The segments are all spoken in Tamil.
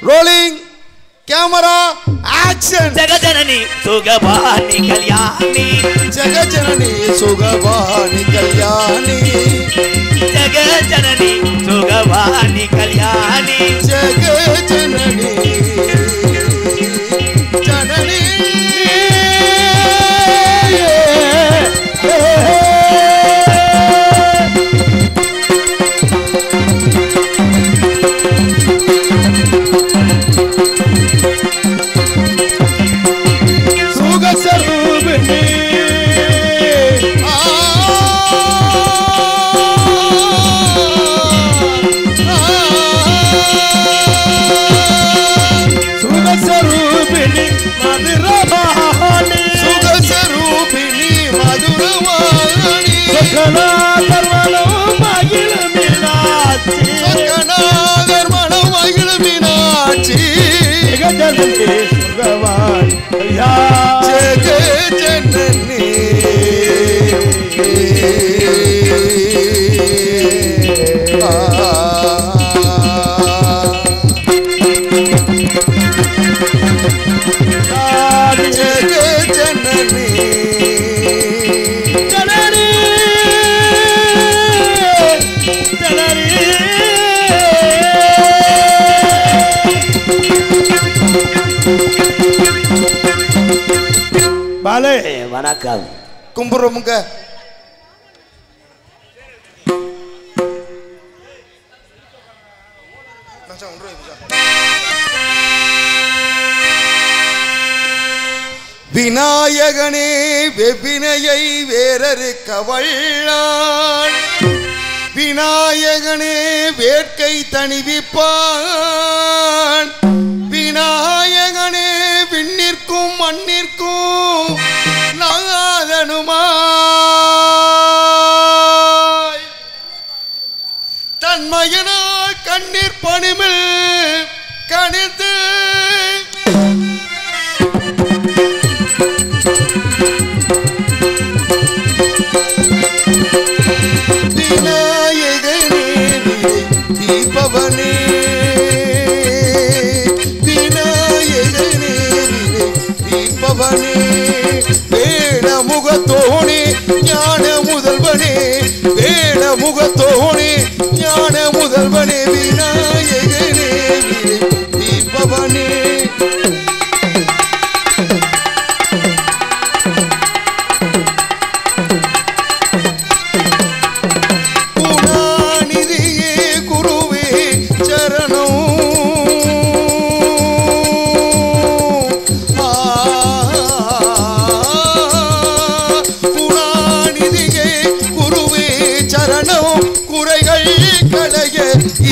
Rolling camera action. ஜெகஜனனி சுகவாணி கல்யாணி, ஜெகஜனனி சுகவாணி கல்யாணி, ஜெகஜனனி சுகவாணி கல்யாணி, ஜெகஜனனி ஜனனி. வணக்கம். கும்புறமுங்க. விநாயகனே வெவ்வினையை வேறறுக்க வல்லான், விநாயகனே வேட்கை தணிவிப்பான், விநாயகனே விண்ணிற்கும் மண்ணிற்கும் நாதனுமாய், தன்மையனால் கண்ணீர் பணிமில் கணித்து விநாயகனே தீபவனே, விநாயகனே தீபவனே, வேட முகத்தோனே ஞான முதல்வனே, வேட முகத்தோனே ஞான முதல்வனே, விநாயகனே தீபவனே.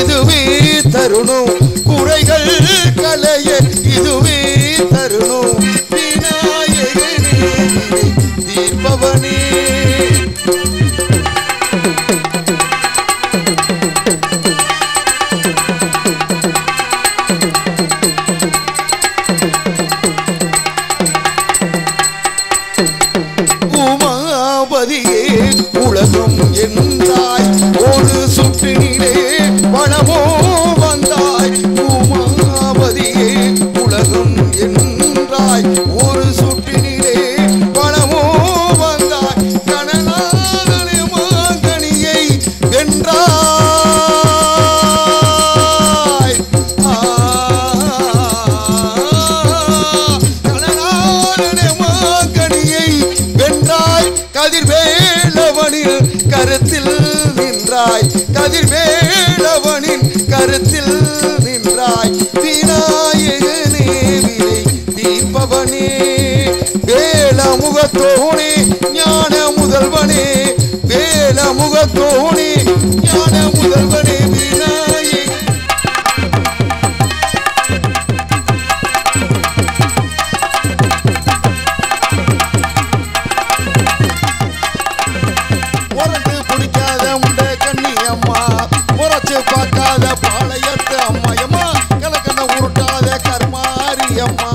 இதுவே தருணம் குறைகள் களைய, இதுவே தருணம் விநாயகனே தீபவனே. உமாபதியே உலகம் என்றாய், ஒரு சுற்றினிலே வளமோ வந்தாய், உமாபதியே உலகம் என்றாய், ஒரு சுற்றினிலே வளமோ வந்தாய், கனலாதனே மாங்கனியை வென்றாய், கனலாதனே மாங்கனியை வென்றாய், கதிர்வேலவனில் கருத்தில் நின்றாய், கதிர்வேலவனின் கருத்தில் நின்றாய், விநாயகனே வினை தீர்ப்பவனே, வேலமுகத்தோனே ஞான முதல்வனே, வேலமுகத்தோனே ஞான முதல்வனே, விநாயகனே. உரண்டு பிடிக்காத உண்ட கண்ணியம்மா, முறைச்சு பார்க்காத பாளையத்து அம்மாயம்மா, கலக்கண்ண உருட்டாத கர்மாரி அம்மா,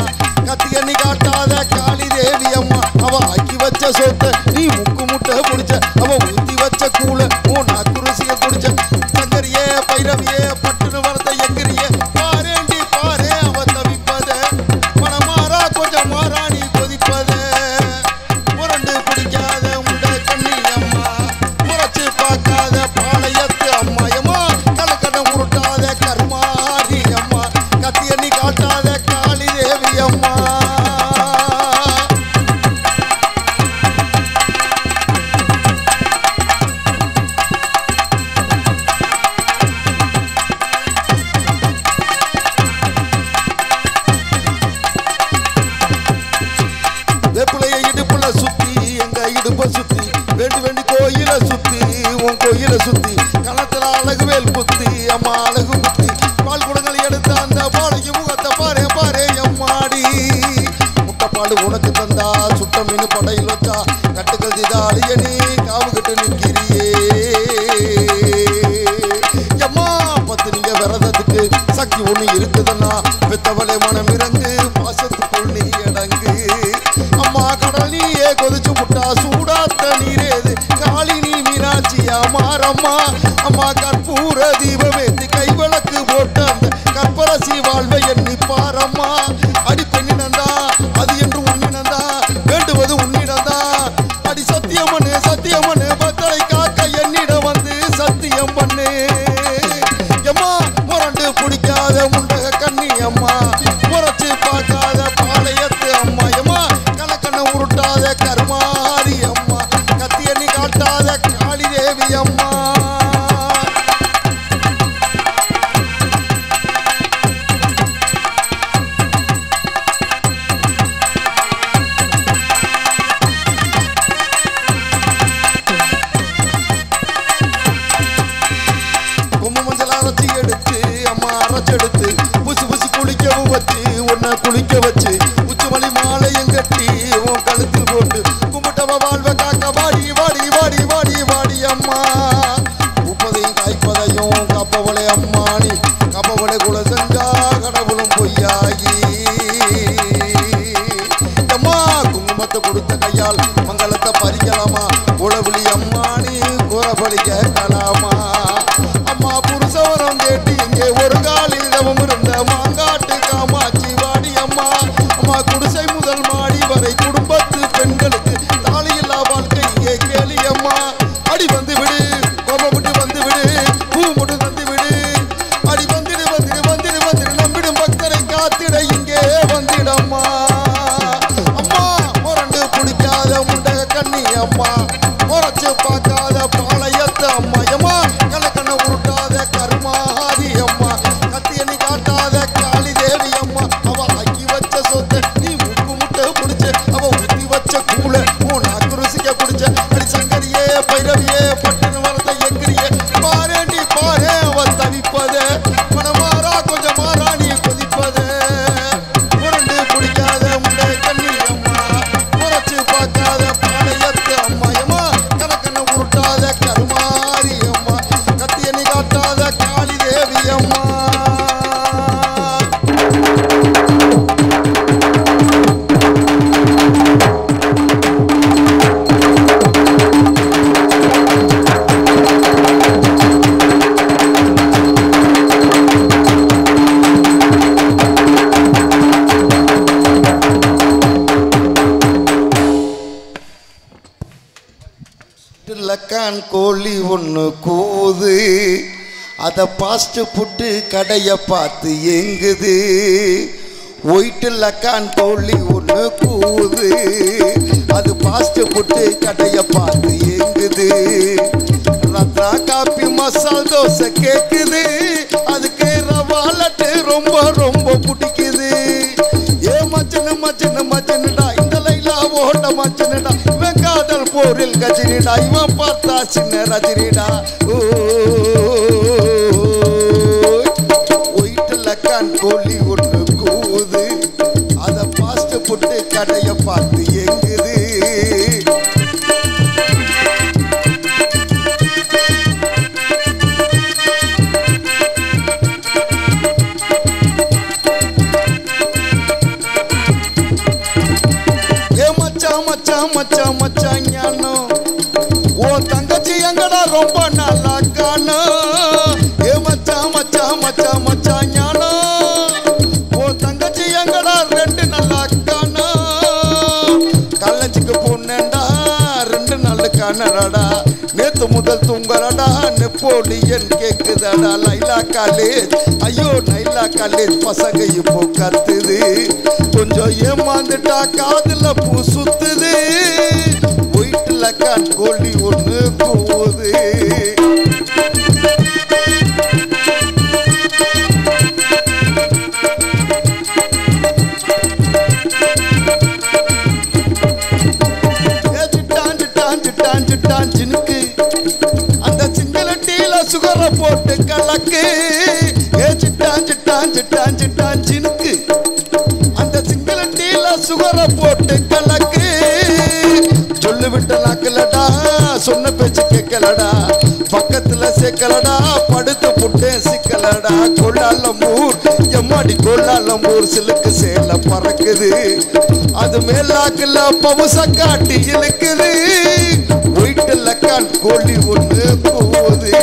கத்தி எண்ணி காட்டாத காளி தேவி அம்மா, அவ ஆக்கி வச்ச சொத்த நீ முக்கு முட்டை பிடிச்ச, அவ ஊத்தி வச்ச கூல உன் நாக்கு வேல் புத்தி அம்மா அழகு புத்தி பால் குடங்கள் எடுத்த அந்த பாலையும் முகத்தை பாரு பாரு அம்மாடி முட்டைப்பாடு உனக்கு தந்தா சுட்ட மீன் படையில் வச்சா கட்டுக்கள் செய்தா அழியனே காவு கட்டு நிற்கிறியே அம்மா பத்து நீங்க விரதத்துக்கு சக்தி ஒண்ணு இருக்குதுன்னா பெத்தவளை மனம் இறங்கு பாசத்துக்குள் நீ அடங்கு அம்மா கடல் நீயே கொதிச்சு முட்டா சூடாத்த நீரேது காளி நீ மீனாட்சியா மாறம்மா அம்மா கற்பூர தீபமேத்தி கைவிளக்கு போட்ட அந்த கற்பரசி வாழ்வை எண்ணி பாரம்மா அடி பெண்ணினந்தா அது என்று உன்னினந்தா வேண்டுவது உன்னிடந்தா அடி சத்தியமனு சத்தியமனு பத்தரை காக்க என்னிடம் வந்து சத்தியம் பண்ணு எம்மா முரண்டு பிடிக்காத முண்டக கண்ணி அம்மா முறைச்சு பார்க்காத பாளையத்து அம்மா எம்மா கணக்கண்ண உருட்டாத கருமாரி அம்மா கத்தியண்ணி காட்டாத காளி தேவி அம்மா எடுத்து புசு புசு குளிக்கவும் வச்சு உன்னை குளிக்க வச்சு உச்சுமணி மாலையும் கட்டி உன் கழுத்தில் போட்டு கும்பிட்டவ வாழ்வ காக்க வாடி வாடி வாடி வாடி வாடி அம்மா உப்பதையும் காய்ப்பதையும் கப்பவளை அம்மானி கப்பவளை குல செஞ்சா கடவுளும் பொய்யாகி அம்மா குங்குமத்தை கொடுத்த கையால் மங்களத்தை பறிக்கலாமா உளவுளி அம்மானி குறபடி கேட்கலாமா அம்மா புருஷவரம் கேட்டு இங்கே ஒரு காலிடமும் இருந்த மாங்காட்டு காமாட்சி வாடி அம்மா அம்மா குடிசை முதல் மாடி வரை குடும்பத்து பெண்களுக்கு தாலியில்லா வாழ்க்கை இங்கே கேளி அம்மா அடி வந்து விடு கோபப்பட்டு வந்து விடு பூ முடு தந்து விடு அடி வந்துடு வந்துடு வந்துடு வந்துடு நம்பிடும் பக்தரை காத்திட இங்கே வந்திடம்மா அம்மா முரண்டு பிடிக்காத முண்டக கண்ணி அம்மா முறைச்சு பார்க்காத பாளையத்து அம்மா அம்மா கணக்கண்ண உருட்டாத கருமாதி அம்மா கத்தியணி காட்டாத காளி தேவி அம்மா அவ அக்கி வச்ச சொத்தை நீ முக்கு முட்டை பிடிச்ச அவ ஊத்தி வச்ச கூளை உன் நாக்கு ருசிக்க பிடிச்ச அடி சங்கரியே பைரவியே பட்டுன்னு வரத எங்கிரியே பாரேண்டி பாரே அவ தவிப்பத மனமாறா கொஞ்சம் மாறா நீ கொதிப்பத முரண்டு பிடிக்காத முண்டை கண்ணி அம்மா முறைச்சு பார்க்காத பாளையத்து அம்மா அம்மா கணக்கண்ண உருட்டாத கருமாரி அம்மா கத்தியணி காட்டாத காளி தேவி அம்மா லக்கான் கோழி ஒன்று கூது அதை பாஸ்ட் புட்டு கடையை பார்த்து எங்குது ஒயிட்டு லக்கான் கோழி ஒன்று கூது அது பாஸ்ட் புட்டு கடையை பார்த்து எங்குது ரத்னா காப்பி மசால் தோசை கேட்குது அதுக்கு ரவா லட்டு ரொம்ப ரொம்ப பிடிக்குது ஏ மச்சனு மச்சனு மச்சனுடா இந்த லைலா ஓட்ட மச்சனுடா இவன் காதல் போரில் கஜினிடா இவன் பார்த்தா சின்ன ரஜினிடா ஒயிட்டு லக்கான் கோழி ஒன்று கூது அதை பாஸ்ட் புட்டு கடையை பார்த்து எங்குது மச்சான் மச்சான் ஞானம் ஓ தங்கச்சி எங்கடா ரொம்ப நல்லா காணும் ஏ மச்சான் மச்சான் மச்சான் மச்சான் ஞானம் ஓ தங்கச்சி எங்கடா ரெண்டு நல்லா காணும் கள்ளச்சிக்கு பொண்ணேண்டா ரெண்டு நாள் காணடா நேத்து முதல் தூங்கறடா நெப்போலியன் கேக்குதடா லைலா காலேஜ் ஐயோ லைலா காலேஜ் பசங்க இப்போ கத்துது கொஞ்சம் ஏமாந்துட்டா காதுல பூ சுத்துது ஒயிட்டு லக்கான் கோழி ஒன்று கூவுது சிட்டான் சிட்டான் சிட்டான் சிட்டான் சினுக்கு அந்த சிங்கள டீல சுகரை போட்டு கலக்கு சிட்டான் சிட்டான் சிட்டான் சிட்டான் சினுக்கு அந்த சிங்களட்டில சுகரை போட்டு கலக்கு சொல்லு விட்ட நாக்கலடா சொன்ன பேச்சு கேட்கலடா பக்கத்துல சேர்க்கலடா படுத்து புட்டே சிக்கலடா கொள்ளாலம்பூர் எம்மாடி கொள்ளாலம்பூர் சிலுக்கு சேல பறக்குது அது மேலாக்குல பவுச காட்டி இழுக்குது ஒயிட்டுல கால் கோழி ஒண்ணு போகுது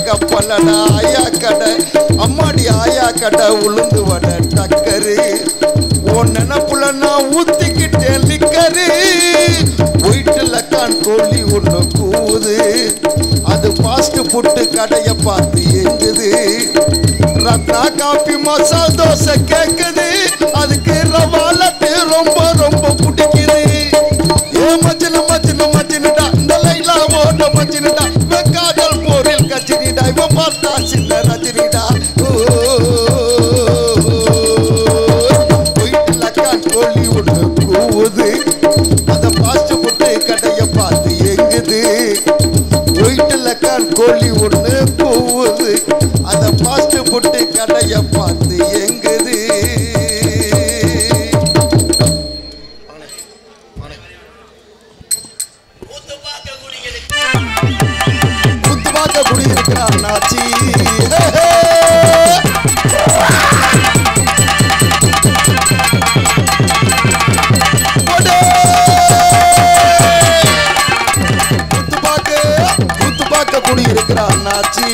கப்பலடா ஆயா கடை அம்மாடி ஆயா கடை உளுந்து வட டக்கரு உன் நினப்புல நான் ஊத்திக்கிட்டேன் லிக்கரு ஒயிட்டுல கான் கோழி ஒண்ணு கூவுது அது பாஸ்ட் புட்டு கடைய பார்த்து எங்குது ரத்னா காபி மசால் தோசை கேக்குது அதுக்கு ரவாலட்டு ரொம்ப ரொம்ப பிடிக்குது ஏ மச்சின மச்சின மச்சினடா இந்த லைலா ஓட மச்சினடா காதல் போரில் கச்சினிடா இவ பார்த்தா சின்ன ரஜினிடா ஒயிட்டுல கான் கோழி ஒண்ணு கூவுது அத பாஸ்ட் புட்டு கடைய பார்த்து எங்குது ஒயிட்டுல கான் கோழி ஒண்ணு கூவுது அத பாஸ்ட் புட்டு கடைய பார்த்து எங்குது குத்துபாக்க குடியிருக்கிற அண்ணாச்சி குத்துபாக்க குடியிருக்கிற அண்ணாச்சி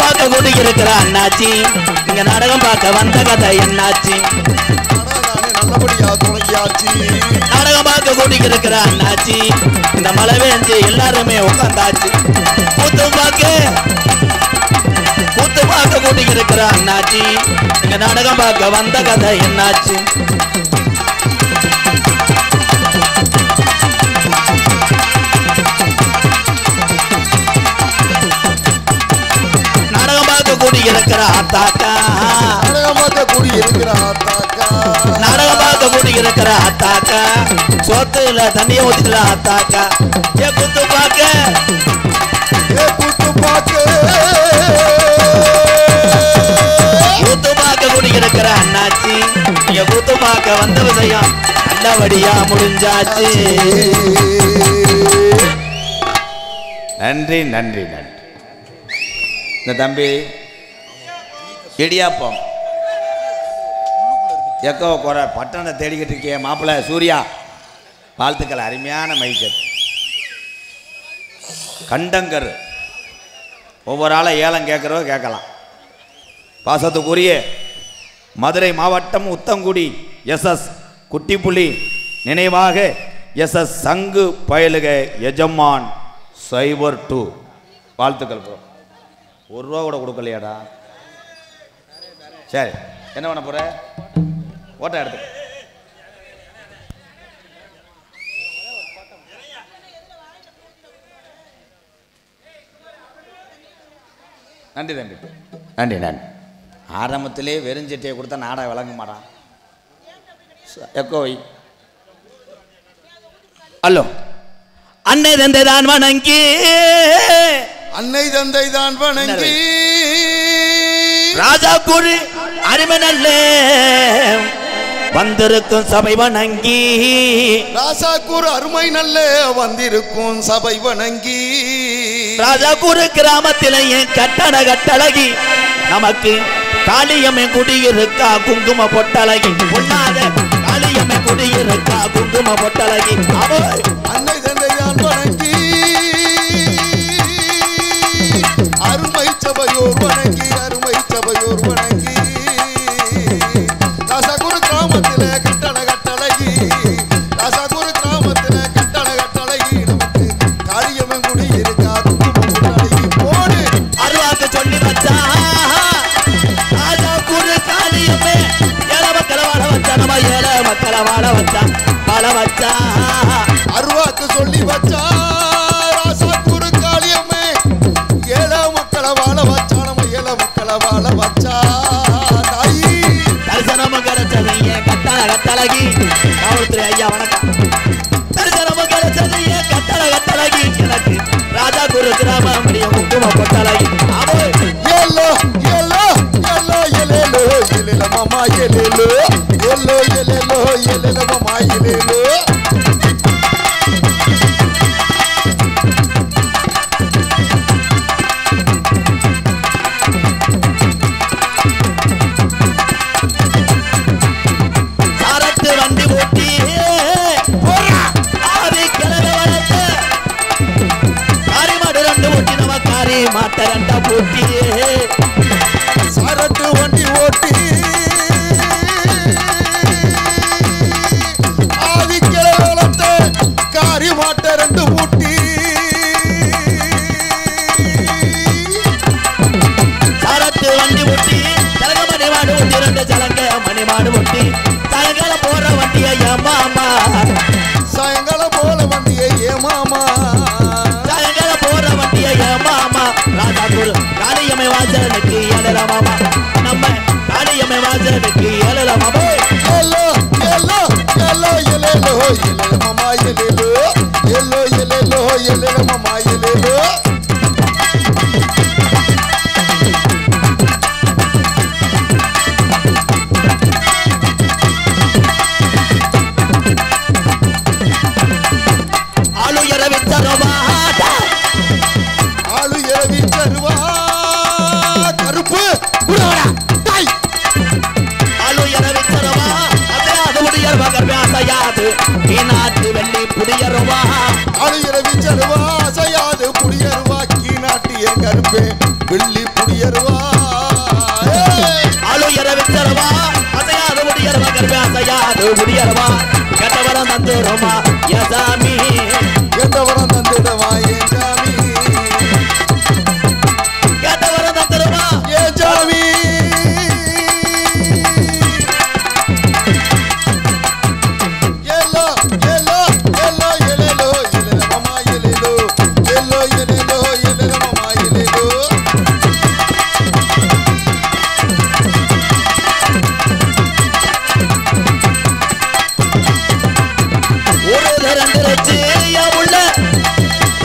பார்க்க கூடி இருக்கிற அண்ணாச்சி இங்க நாடகம் பார்க்க வந்த கதை என்னாச்சு நல்லபடியா துணையாச்சு நாடகம் பார்க்க கூடி இருக்கிற அண்ணாச்சி இந்த மழை வேஞ்சு எல்லாருமே உட்காந்தாச்சு கூத்து பார்க்க கூடி இருக்கிற அண்ணாச்சி இங்க நாடகம் பார்க்க வந்த கதை என்னாச்சு கூடி இருக்கிற ஆத்தாக்கா நாடகம் பார்க்க கூடி இருக்கிற ஆத்தாக்கா சோத்துல தண்ணிய ஊத்தில ஆத்தாக்கா ஏ குத்து பாக்க கூத்து பார்க்க கூடி இருக்கிற அண்ணாச்சி நீங்க கூத்து பார்க்க வந்த விஷயம் நல்லபடியா முடிஞ்சாச்சு நன்றி நன்றி நன்றி இந்த தம்பி இடியாப்பம் எக்கோ குறை பட்டணத்தை தேடிக்கிட்டு இருக்கே மாப்பிள்ளை சூர்யா வாழ்த்துக்கள் அருமையான மைக்கர் கண்டங்கர் ஒவ்வொரு ஆளை ஏலம் கேட்குறவோ கேட்கலாம் பாசத்துக்குரிய மதுரை மாவட்டம் உத்தங்குடி எஸ்எஸ் குட்டிப்புலி நினைவாக எஸ்எஸ் சங்கு பயலுக எஜமான் சைபர் 2 வாழ்த்துக்கள் ப்ரோ ₹1 கூட கொடுக்கலையாடா சரி என்ன பண்ண போற ஓட்ட எடுத்து நன்றி தம்பி நன்றி நன்றி ஆரம்பத்திலே வெறுஞ்சட்டியை கொடுத்தா நாடகம் விளங்க மாட்டான் எக்கோய் ஹலோ அன்னை தந்தை தான் வணங்கி அன்னை தந்தை தான் வணங்கி ராஜா கூறி அருமை நல்ல வந்திருக்கும் சபை வணங்கி ராசாக்கூர் அருமை நல்ல வந்திருக்கும் சபை வணங்கி ராஜாக்கூர் கிராமத்திலேயே கட்டழகி நமக்கு காளியம்மை குடியிருக்கா குங்கும பொட்டழகி பொல்லாத காளியம்மை குடியிருக்கா குங்கும பொட்டழகி அன்னை தந்தை தான் வணங்கி அருமை சபையோர் வணங்கி அருமை சபையோர் வணங்கி ராசாக்கூர் கிராமத்திலே கட்டழகி வச்சா அருவாக்கு சொல்லி வச்சா ராசாக்கூர் காளியம்மே ஏழ மக்களை வாழ வச்சா நம்ம ஏழ மக்களை வாழ வச்சா தாயி தரிசனம் கிடைச்சது ஏன் கட்டழகி காவல்துறை ஐயா வணக்கம் தரிசனம் கிடைச்சது ஏன் கட்டழகி எனக்கு ராஜா குரு கிராம மணிய முக்கும பொட்டழகி எல்லோ எல்லோ எல்லோ எலேலோ எலேல மாமா எலேலோ எல்லோ எலேலோ எலேல மாமா எலேலோ சாரத்து வண்டி ஓட்டி ஆதி கிளவை வளர்த்து காரி மாடு ரெண்டு ஓட்டி நம்ம காரி மாட்ட ரெண்டா போட்டி சாரட்டு வண்டி ஓட்டி ஆதிக்கிழ வளர்த்த காரி மாட்ட ரெண்டு ஊட்டி சாரத்து வண்டி ஓட்டி தலக மணி மாடு ஓட்டி ரெண்டு சலங்க மணி மாடு ஓட்டி தலகால போற வண்டியை ஏமாமா சாயங்காலம் போல வண்டியை ஏமாமா சாயங்கால போற வண்டியை ஏமாமா ராஜா குரு காளியம்மை வாசனுக்கு ஏழல மாமா நம்ம காளியம்மை வாசனுக்கு ஏழல மாமா எல்லோ எல்லோ எல்லோ எலேலோ எலேல மாமா எலேலோ எல்லோ எலேலோ எலேல மாமா எலேலோ ஆளு இரவி தருவா ஆளு ஏவி தருவா கருப்பு குடவடா தாய் ஆளு இரவி தருவா அசையாது முடியர் மகர் அசையாது நாட்டு வெள்ளி புடியருவா ஆளு ஏவி தருவா அசையாது புடியருவா கீநாட்டு என் கருப்பே வெள்ளி புடியருவா ஆளு இரவி தருவா அசையாது முடியர் மகர் அசையாது புடியருவா கெட்டவரம் தந்துருமா யசாமி எந்தவரம் தந்திடவா என் சாமி கெட்டவரம் தந்துருமா என் சாமி எல்லோ எல்லோ எல்லோ எலேலோ எலேல மாமா எலேலோ எல்லோ எலேலோ எலேல மாமா எலேலோ ஒரு திறந்துருச்சு உள்ள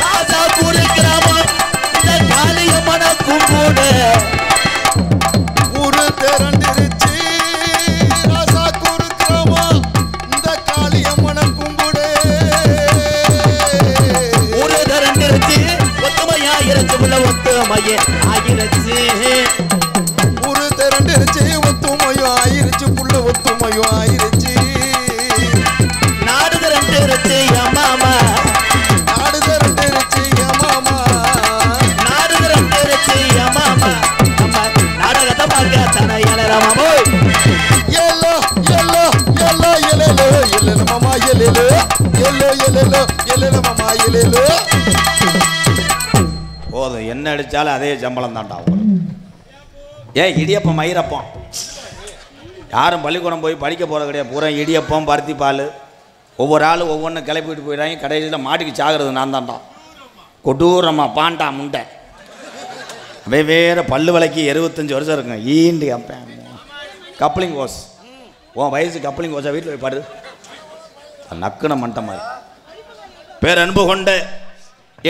ராஜா கூறு கிராமம் இந்த காளியம்மன கும்பிடு ஊரு திரண்டிருச்சு ராசாக்கூர் கிராமம் இந்த காளியம்மன கும்பிடு ஒரு திறந்துருச்சு ஒத்துமையா இருச்சு உள்ள ஒத்துமையே ஆகிருச்சு ஊரு திரண்டிருச்சு ஒத்துமையும் ஆயிருச்சு புள்ள ஒத்துமையும் ஆயிருச்சு நாடு திரண்டுருச்சு அம்மாமா நாடு திரண்டிருச்சு மாமா நாடு திரண்டுருச்சு அம்மாமா நம்ம நாடகத்தை பார்க்க தன இளரமாமோ எல்லோ எல்லோ எல்லோ எலேலோ எலேல மாமா எலேலோ எல்லோ எலேலோ எலேல மாமா எலேலோ போதும் என்ன அடித்தாலும் அதே சம்பளம் தான்டா ஏன் இடியப்பம் மயிரப்பம் யாரும் பள்ளிக்கூடம் போய் படிக்க போகிறது கிடையாது பூரா இடியப்பம் பருத்தி பால் ஒவ்வொரு ஆளும் ஒவ்வொன்றும் கிளப்பிட்டு போயிடாங்க கடைசியில் மாட்டுக்கு சாகிறது நான் தான்டா கொடூரமாக பாண்டா முண்டை வெவ்வேறு பல்லு விலைக்கு 75 வருஷம் இருக்குங்க ஈண்டு அப்பேன் கப்ளிங் கோஸ் உன் வயசு கப்ளிங் கோஸை வீட்டில் போய் பாரு நக்குன மண்டை மாதிரி பேரன்பு கொண்ட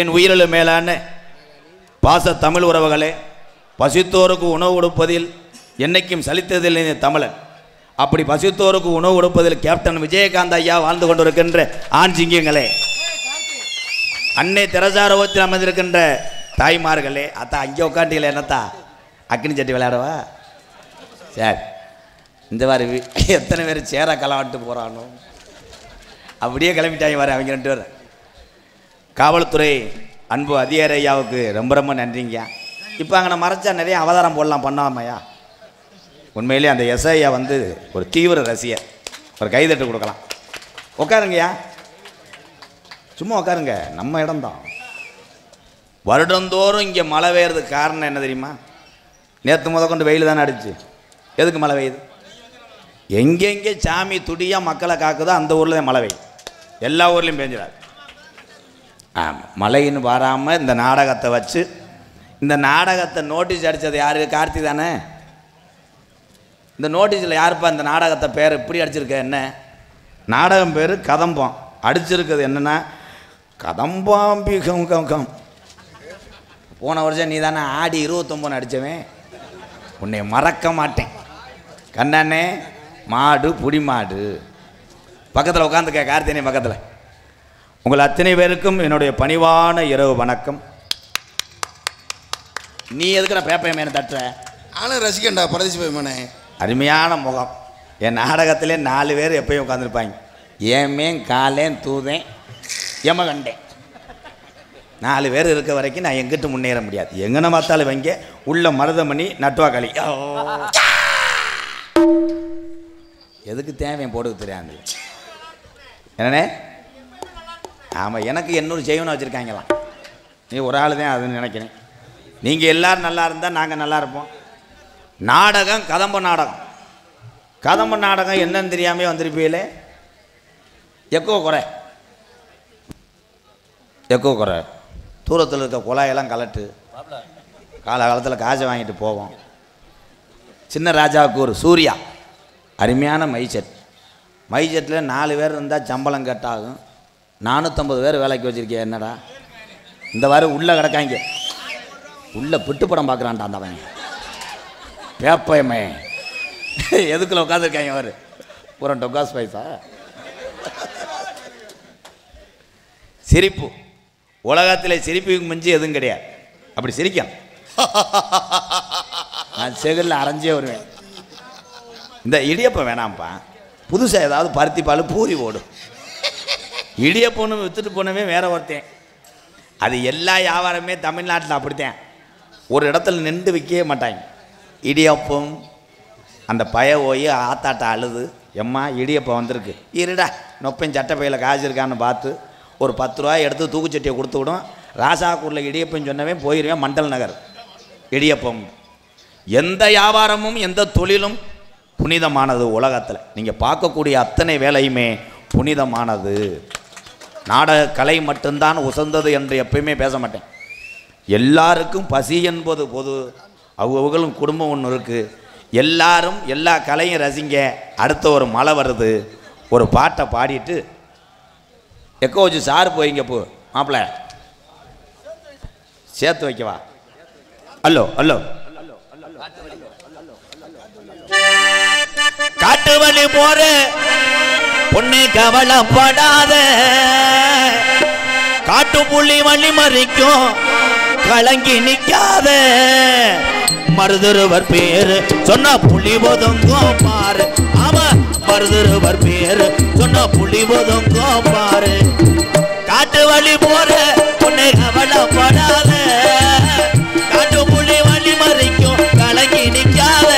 என் உயிரிழு மேலான பாச தமிழ் உறவுகளே பசித்தோருக்கு உணவு கொடுப்பதில் என்னைக்கும் சலித்ததில்லை இந்த தமிழன் அப்படி பசித்தோருக்கு உணவு கொடுப்பதில் கேப்டன் விஜயகாந்த் ஐயா வாழ்ந்து கொண்டிருக்கின்ற ஆண் சிங்கங்களே அன்னை தெரசாரவத்தில் அமைந்திருக்கின்ற தாய்மார்களே அத்தா அங்கே உட்காண்டிங்களே என்னத்தா அக்னி சட்டி விளையாடவா சரி இந்த மாதிரி எத்தனை பேர் சேர கலவாட்டு போகிறானோ அப்படியே கிளம்பிட்டாங்க வர அவங்க 2 பேர் காவல்துறை அன்பு அதிகாரி ஐயாவுக்கு ரொம்ப ரொம்ப நன்றிங்க இப்போ அங்கே மறைச்சா நிறைய அவதாரம் போடலாம் பண்ணாமையா உண்மையிலே அந்த எஸ்ஐயா வந்து ஒரு தீவிர ரசிகர் ஒரு கைதட்டு கொடுக்கலாம் உட்காருங்கய்யா சும்மா உட்காருங்க நம்ம இடம்தான் வருடந்தோறும் இங்கே மழை பெய்யறதுக்கு காரணம் என்ன தெரியுமா நேற்று கொண்டு வெயில் தானே அடிச்சு எதுக்கு மழை பெய்யுது எங்கெங்கே சாமி துடியாக மக்களை காக்குதோ அந்த ஊரில் தான் மழை பெய்யும் எல்லா ஊர்லேயும் பேஞ்சிடாது. ஆமாம், மழைன்னு வராமல் இந்த நாடகத்தை வச்சு, இந்த நாடகத்தை நோட்டீஸ் அடித்தது யார்? கார்த்தி தானே. இந்த நோட்டீஸில் யாருப்பா இந்த நாடகத்தை பேர் இப்படி அடிச்சிருக்க? என்ன நாடகம் பேர்? கதம்பம். அடிச்சிருக்கிறது என்னென்னா கதம்பாம்பிகம் கம். போன வருஷம் நீ தானே ஆடி 29 அடித்தவன், உன்னை மறக்க மாட்டேன் கண்ணானே. மாடு புடி மாடு. பக்கத்தில் உட்காந்துக்க கார்த்தினி பக்கத்தில். உங்கள் அத்தனை பேருக்கும் என்னுடைய பணிவான இரவு வணக்கம். நீ எதுக்கு நான் பேப்பைய மேலே தட்டுற? ஆனால் ரசிகண்டா பரதேசி பேமனே. அருமையான முகம். என் நாடகத்திலே 4 பேர் எப்பயும் உட்காந்துருப்பாங்க. ஏமேன் காலேன் தூதேன் எமகண்டேன். 4 பேர் இருக்க வரைக்கும் நான் எங்கிட்டு முன்னேற முடியாது. எங்கன பார்த்தாலும் வைங்க உள்ள மருதமணி நட்டுவாக்களி. எதுக்கு தேவையை போடுக்கு தெரியாது என்னண்ணே? ஆமாம், எனக்கு 800 செய்வனை வச்சுருக்காங்களாம். நீ ஒரு ஆள் தான் அதுன்னு நினைக்கிறேன். நீங்கள் எல்லோரும் நல்லா இருந்தால் நாங்கள் நல்லா இருப்போம். நாடகம் கதம்ப நாடகம். கதம்ப நாடகம் என்னன்னு தெரியாமே வந்திருப்பீங்களே. எக்கோ குறை தூரத்தில் இருக்க குழாயெல்லாம் கலட்டு. காலகாலத்தில் காசை வாங்கிட்டு போவோம். சின்ன ராஜாவுக்கு ஒரு சூர்யா அருமையான மைசெட்டில் 4 பேர் இருந்தால் சம்பளம் கேட்டாகும். 450 பேர் வேலைக்கு வச்சுருக்கேன். என்னடா இந்த வாரம் உள்ளே கிடக்காங்க. உள்ளே பிட்டு படம் பார்க்குறான்டா அந்த அவன் பேப்பயமே. எதுக்குள்ள உட்காந்துருக்காங்க அவர் பூரா டொக்காஸ் பைசா. சிரிப்பு உலகத்தில் சிரிப்புக்கு மிஞ்சி எதுவும் கிடையாது. அப்படி சிரிக்கணும். நான் செகலில் அரைஞ்சே வருவேன். இந்த இடியப்பம் வேணாம்ப்பா, புதுசாக ஏதாவது பருத்தி பால் பூரி ஓடும். இடியப்பொண்ணு விற்றுட்டு போனவே வேற ஒருத்தன். அது எல்லா வியாபாரமே தமிழ்நாட்டில் அப்படித்தான். ஒரு இடத்துல நின்று விற்கவே மாட்டாங்க. இடியப்பம் அந்த பய ஓய் ஆத்தாட்ட அழுது, எம்மா இடியப்பம் வந்திருக்கு, இருடா நொப்பன் சட்டை பையில் காசு இருக்கான்னு பார்த்து ஒரு 10 ரூபாய் எடுத்து தூக்குச்சட்டியை கொடுத்து விடும். ராசாக்கூரில் இடியப்பம் சொன்னவே போயிடுவேன் மண்டல் நகர் இடியப்பம். எந்த வியாபாரமும் எந்த தொழிலும் புனிதமானது உலகத்தில். நீங்கள் பார்க்கக்கூடிய அத்தனை வேலையுமே புனிதமானது. நாடக கலை மட்டும்தான் உசந்தது என்று எப்பயுமே பேச மாட்டேன். எல்லாருக்கும் பசி என்பது பொது. அவங்களும் குடும்பம் ஒன்று இருக்குது. எல்லாரும் எல்லா கலையும் ரசிங்க. அடுத்த ஒரு மழை வருது, ஒரு பாட்டை பாடிட்டு எக்கோ வச்சு சார் போய்ங்க போ மாப்பிள்ள சேர்த்து வைக்கவா. அல்லோ அல்லோ காட்டு வழி போற பொண்ணு கவலைப்படாத, காட்டு புள்ளி வழி மறிக்கும் கலங்கி நிக்காத. மருதுருவர் பேரு சொன்னா புள்ளி ஒதுங்கோ பாரு. ஆமா, மருதுருவர் பேரு சொன்னா புள்ளி ஒதுங்கோ பாரு. காட்டு வழி போற பொண்ணு கவலைப்படாத, காட்டு புள்ளி வழி மறிக்கும் கலங்கி நிக்காத.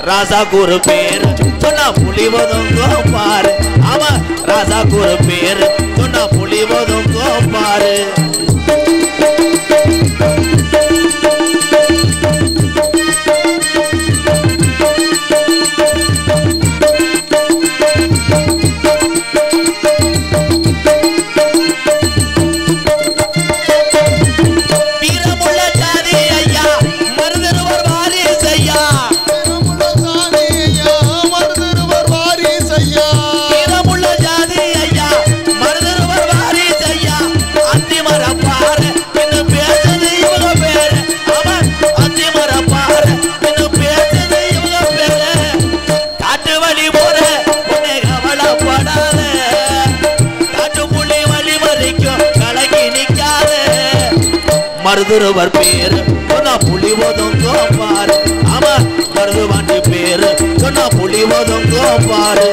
ராசாக்கு ஒரு பேரு சொன்னா புலி ஒதுங்கோ பாரு. ஆமா, ராசாக்கு ஒரு பேரு சொன்னா புலி ஒதுங்கோ பாரு. மருதுருவர் பேரு சொன்னா புலி ஒதுங்கோ பாரு. ஆமா, மருதுவாண்டி பேரு சொன்னா புலி ஒதுங்கோ பாரு.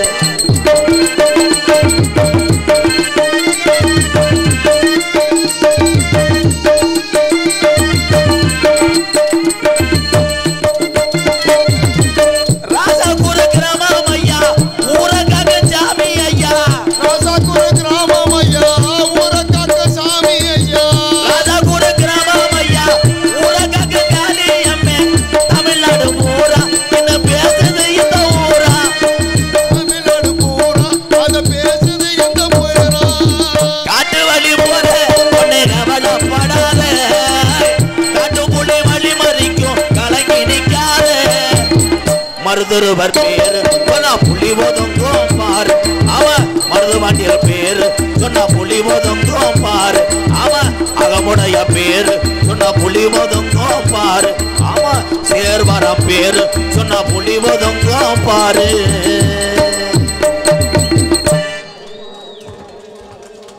மருதுருவர் பேரு சொன்னா புலி ஒதுங்கும் பாரு அவன் மருது பாண்டியர் பேரு சொன்னா புலி ஒதுங்கும் பாரு அவன் அகமுடைய பேரு சொன்னா புலி ஒதுங்கும் பாரு அவன் சேர்வர பேரு சொன்னா புலி ஒதுங்கும் பாரு.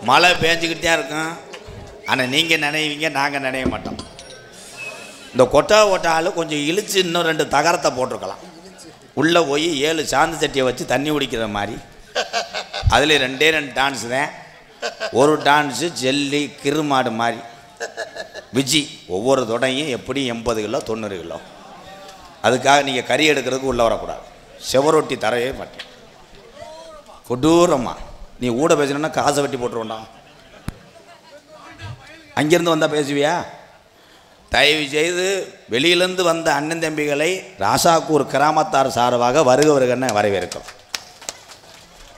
மழை பேஞ்சுக்கிட்டே இருக்கும். ஆனால் நீங்கள் நினைவீங்க, நாங்கள் நினைய மாட்டோம். இந்த கொட்டா ஓட்டாலும் கொஞ்சம் இழுத்து இன்னும் 2 தகரத்தை போட்டிருக்கலாம். உள்ளே போய் 7 சாந்து சட்டியை வச்சு தண்ணி குடிக்கிற மாதிரி. அதில் 2 டான்ஸ் தான். ஒரு டான்ஸு ஜெல்லி கிருமாடு மாதிரி விஜி. ஒவ்வொரு தொடையும் எப்படி 80 கிலோ 90 கிலோ. அதுக்காக நீங்கள் கறி எடுக்கிறதுக்கு உள்ளே வரக்கூடாது. செவரொட்டி தரவே மாட்டேன். கொடூரமாக நீ ஊட பேசணுன்னா காசை வெட்டி போட்டுருவோண்டா. அங்கேருந்து வந்தால் பேசுவியா? தயவு செய்து வெளியிலேருந்து வந்த அண்ணன் தம்பிகளை ராசாக்கூர் கிராமத்தார் சார்பாக வருகன்னு வரவேற்கிறோம்.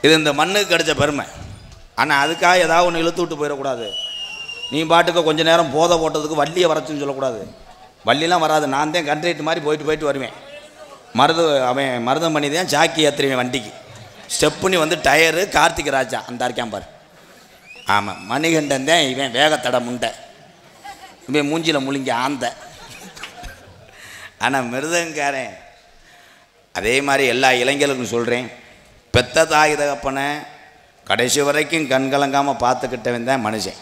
இது இந்த மண்ணுக்கு கிடைச்ச பெருமை. ஆனால் அதுக்காக ஏதாவது ஒன்று இழுத்து விட்டு போயிடக்கூடாது. நீ பாட்டுக்கு கொஞ்சம் நேரம் போதை போட்டதுக்கு வள்ளியை வரச்சுன்னு சொல்லக்கூடாது. வள்ளிலாம் வராது. நான் தான் கண்ட்ரேட் மாதிரி போயிட்டு வருவேன். அவன் மருதம் பண்ணி தான் சாக்கி ஏற்றுருவேன் வண்டிக்கு. ஸ்டெப்புனி வந்து டயரு கார்த்திக் ராஜா அந்த இருக்கான் பாரு. ஆமாம், மணிகண்டன் தான் இவன் வேகத்தடை முண்டை. இவன் மூஞ்சியில் முழுங்கி ஆந்த. ஆனால் மிருதங்காரன் அதே மாதிரி எல்லா இளைஞர்களுக்கும் சொல்கிறேன், பெத்த தாய் தகப்பனை கடைசி வரைக்கும் கண்கலங்காமல் பார்த்துக்கிட்டவன் தான் மனுஷன்.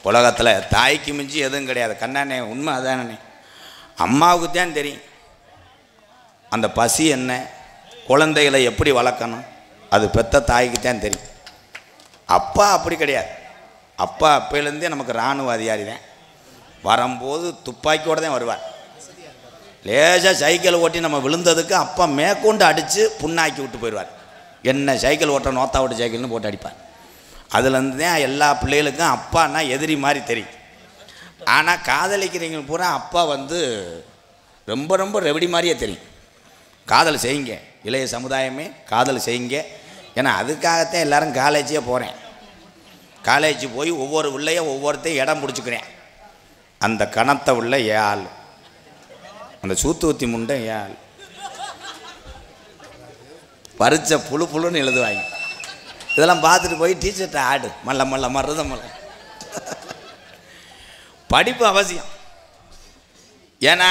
உலகத்தில் தாய்க்கு மிஞ்சி எதுவும் கிடையாது. கண்ணானே உண்மை அதானே. அம்மாவுக்கு தான் தெரியும் அந்த பசி என்ன, குழந்தைகளை எப்படி வளர்க்கணும், அது பெத்த தாய்க்கு தான் தெரியும். அப்பா அப்படி கிடையாது. அப்பா அப்பையிலேருந்தே நமக்கு இராணுவ அதிகாரி தான். வரும்போது துப்பாக்கியோடு தான் வருவார். லேசாக சைக்கிள் ஓட்டி நம்ம விழுந்ததுக்கு அப்பா மேற்கொண்டு அடித்து புண்ணாக்கி விட்டு போயிடுவார். என்ன சைக்கிள் ஓட்ட நோத்தா ஓட்டு சைக்கிள்னு போட்டு அடிப்பார். அதுலேருந்து தான் எல்லா பிள்ளைகளுக்கும் அப்பான்னா எதிரி மாதிரி தெரியும். ஆனால் காதலிக்கிறவங்க பூரா அப்பா வந்து ரொம்ப ரொம்ப ரெவடி மாதிரியே தெரியும். காதல் செய்யுங்க, இளைய சமுதாயமே காதல் செய்யுங்க. ஏன்னா அதுக்காகத்தான் எல்லோரும் காலேஜே போகிறேன். காலேஜ் போய் ஒவ்வொரு உள்ளையும் ஒவ்வொருத்தையும் இடம் பிடிச்சிக்கிறேன். அந்த கணத்தை உள்ள ஏள், அந்த சூத்துவத்தி முண்டை ஏள் பறிச்ச புழுன்னு எழுதுவாங்க. இதெல்லாம் பார்த்துட்டு போய் டீச்சர்கிட்ட ஆடு மல்ல மருதம் மல்ல. படிப்பு அவசியம். ஏன்னா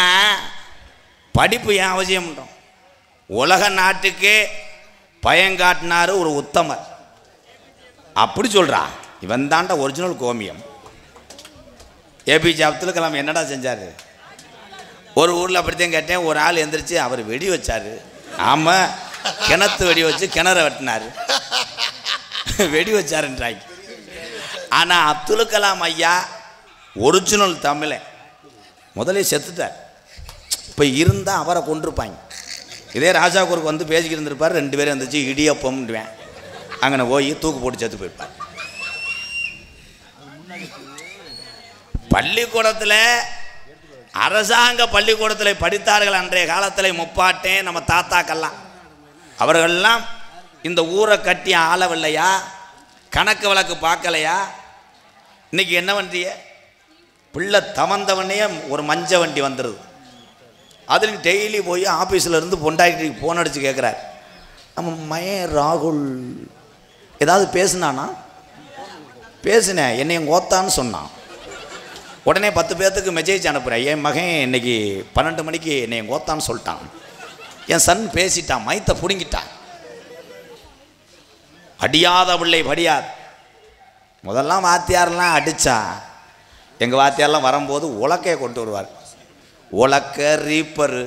படிப்பு ஏன் அவசியம்ன்றோம்? உலக நாட்டுக்கே பயங்காட்டினார் ஒரு உத்தமர். அப்படி சொல்கிறா. இவன் தாண்டா ஒரிஜினல் கோமியம். ஏபிஜே அப்துல் கலாம் என்னடா செஞ்சார்? ஒரு ஊரில் அப்படித்தான் கேட்டேன். ஒரு ஆள் எந்திரிச்சு அவர் வெடி வச்சார். ஆமாம், கிணத்து வெடி வச்சு கிணற வெட்டினார். வெடி வச்சாருன்றாங்க. ஆனால் அப்துல் கலாம் ஐயா ஒரிஜினல் தமிழன். முதலே செத்துட்டார். இப்போ இருந்தால் அவரை கொண்டிருப்பாங்க. இதே ராஜாக்கூருக்கு வந்து பேசிக்கிட்டு இருந்திருப்பார். 2 பேரும் இருந்துச்சு இடியப்பம்டுவேன். அங்கே போய் தூக்கு போட்டு செத்து போயிருப்பார். பள்ளிக்கூடத்தில் அரசாங்க பள்ளிக்கூடத்தில் படித்தார்கள் அன்றைய காலத்தில். முப்பாட்டேன் நம்ம தாத்தாக்கெல்லாம் அவர்கள்லாம் இந்த ஊரை கட்டி ஆளவில்லையா? கணக்கு வழக்கு பார்க்கலையா? இன்னைக்கு என்ன வண்டிய பிள்ளை தவந்தவனே ஒரு மஞ்ச வண்டி வந்துடுது. அதுக்கு டெய்லி போய் ஆஃபீஸில் இருந்து பொண்டாட்டி ஃபோன் அடித்து கேட்குறாரு, நம்ம மயன் ராகுல் ஏதாவது பேசுனானா? பேசுனேன், என்னையும் கோத்தான்னு சொன்னான். உடனே 10 பேர்த்துக்கு மெசேஜ் அனுப்புகிறேன், என் மகன் இன்னைக்கு 12 மணிக்கு என்னையும் கோத்தான்னு சொல்லிட்டான், என் சன் பேசிட்டான், மைத்தை பிடுங்கிட்டான். அடியாத பிள்ளை படியாது. முதல்லாம் வாத்தியாரெலாம் அடித்தா எங்கள் வாத்தியாரெலாம் வரும்போது உலக்கையை கொண்டு வருவார். உலக்க ரீப்பரு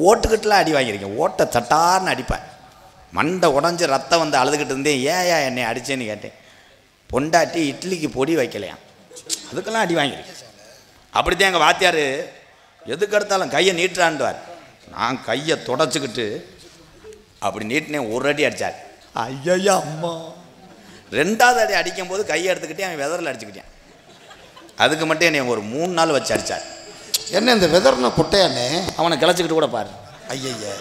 ஓட்டுக்கிட்டுலாம் அடி வாங்கியிருக்கேன். ஓட்டை தட்டார்னு அடிப்பேன். மண்டை உடஞ்சி ரத்தம் வந்து அழுதுகிட்டு இருந்தேன். ஏயா என்னை அடித்தேன்னு கேட்டேன். பொண்டாட்டி இட்லிக்கு பொடி வைக்கலையா, அதுக்கெல்லாம் அடி வாங்கியிருக்கேன். அப்படித்தான் எங்கள் வாத்தியார் எதுக்கு எடுத்தாலும் கையை நீட்டுறான்டுவார். நான் கையை தொடச்சிக்கிட்டு அப்படி நீட்டினேன். ஒரு அடி அடித்தார். ஐயா அம்மா. 2வது அடி அடிக்கும்போது கையை எடுத்துக்கிட்டே அவன் வெதரில் அடிச்சுக்கிட்டேன். அதுக்கு மட்டும் என்னை ஒரு 3 நாள் வச்சு அடித்தார். என்ன இந்த வெதர்னா புட்டையானே? அவனை கிளச்சிக்கிட்டு கூட பாரு. ஐயா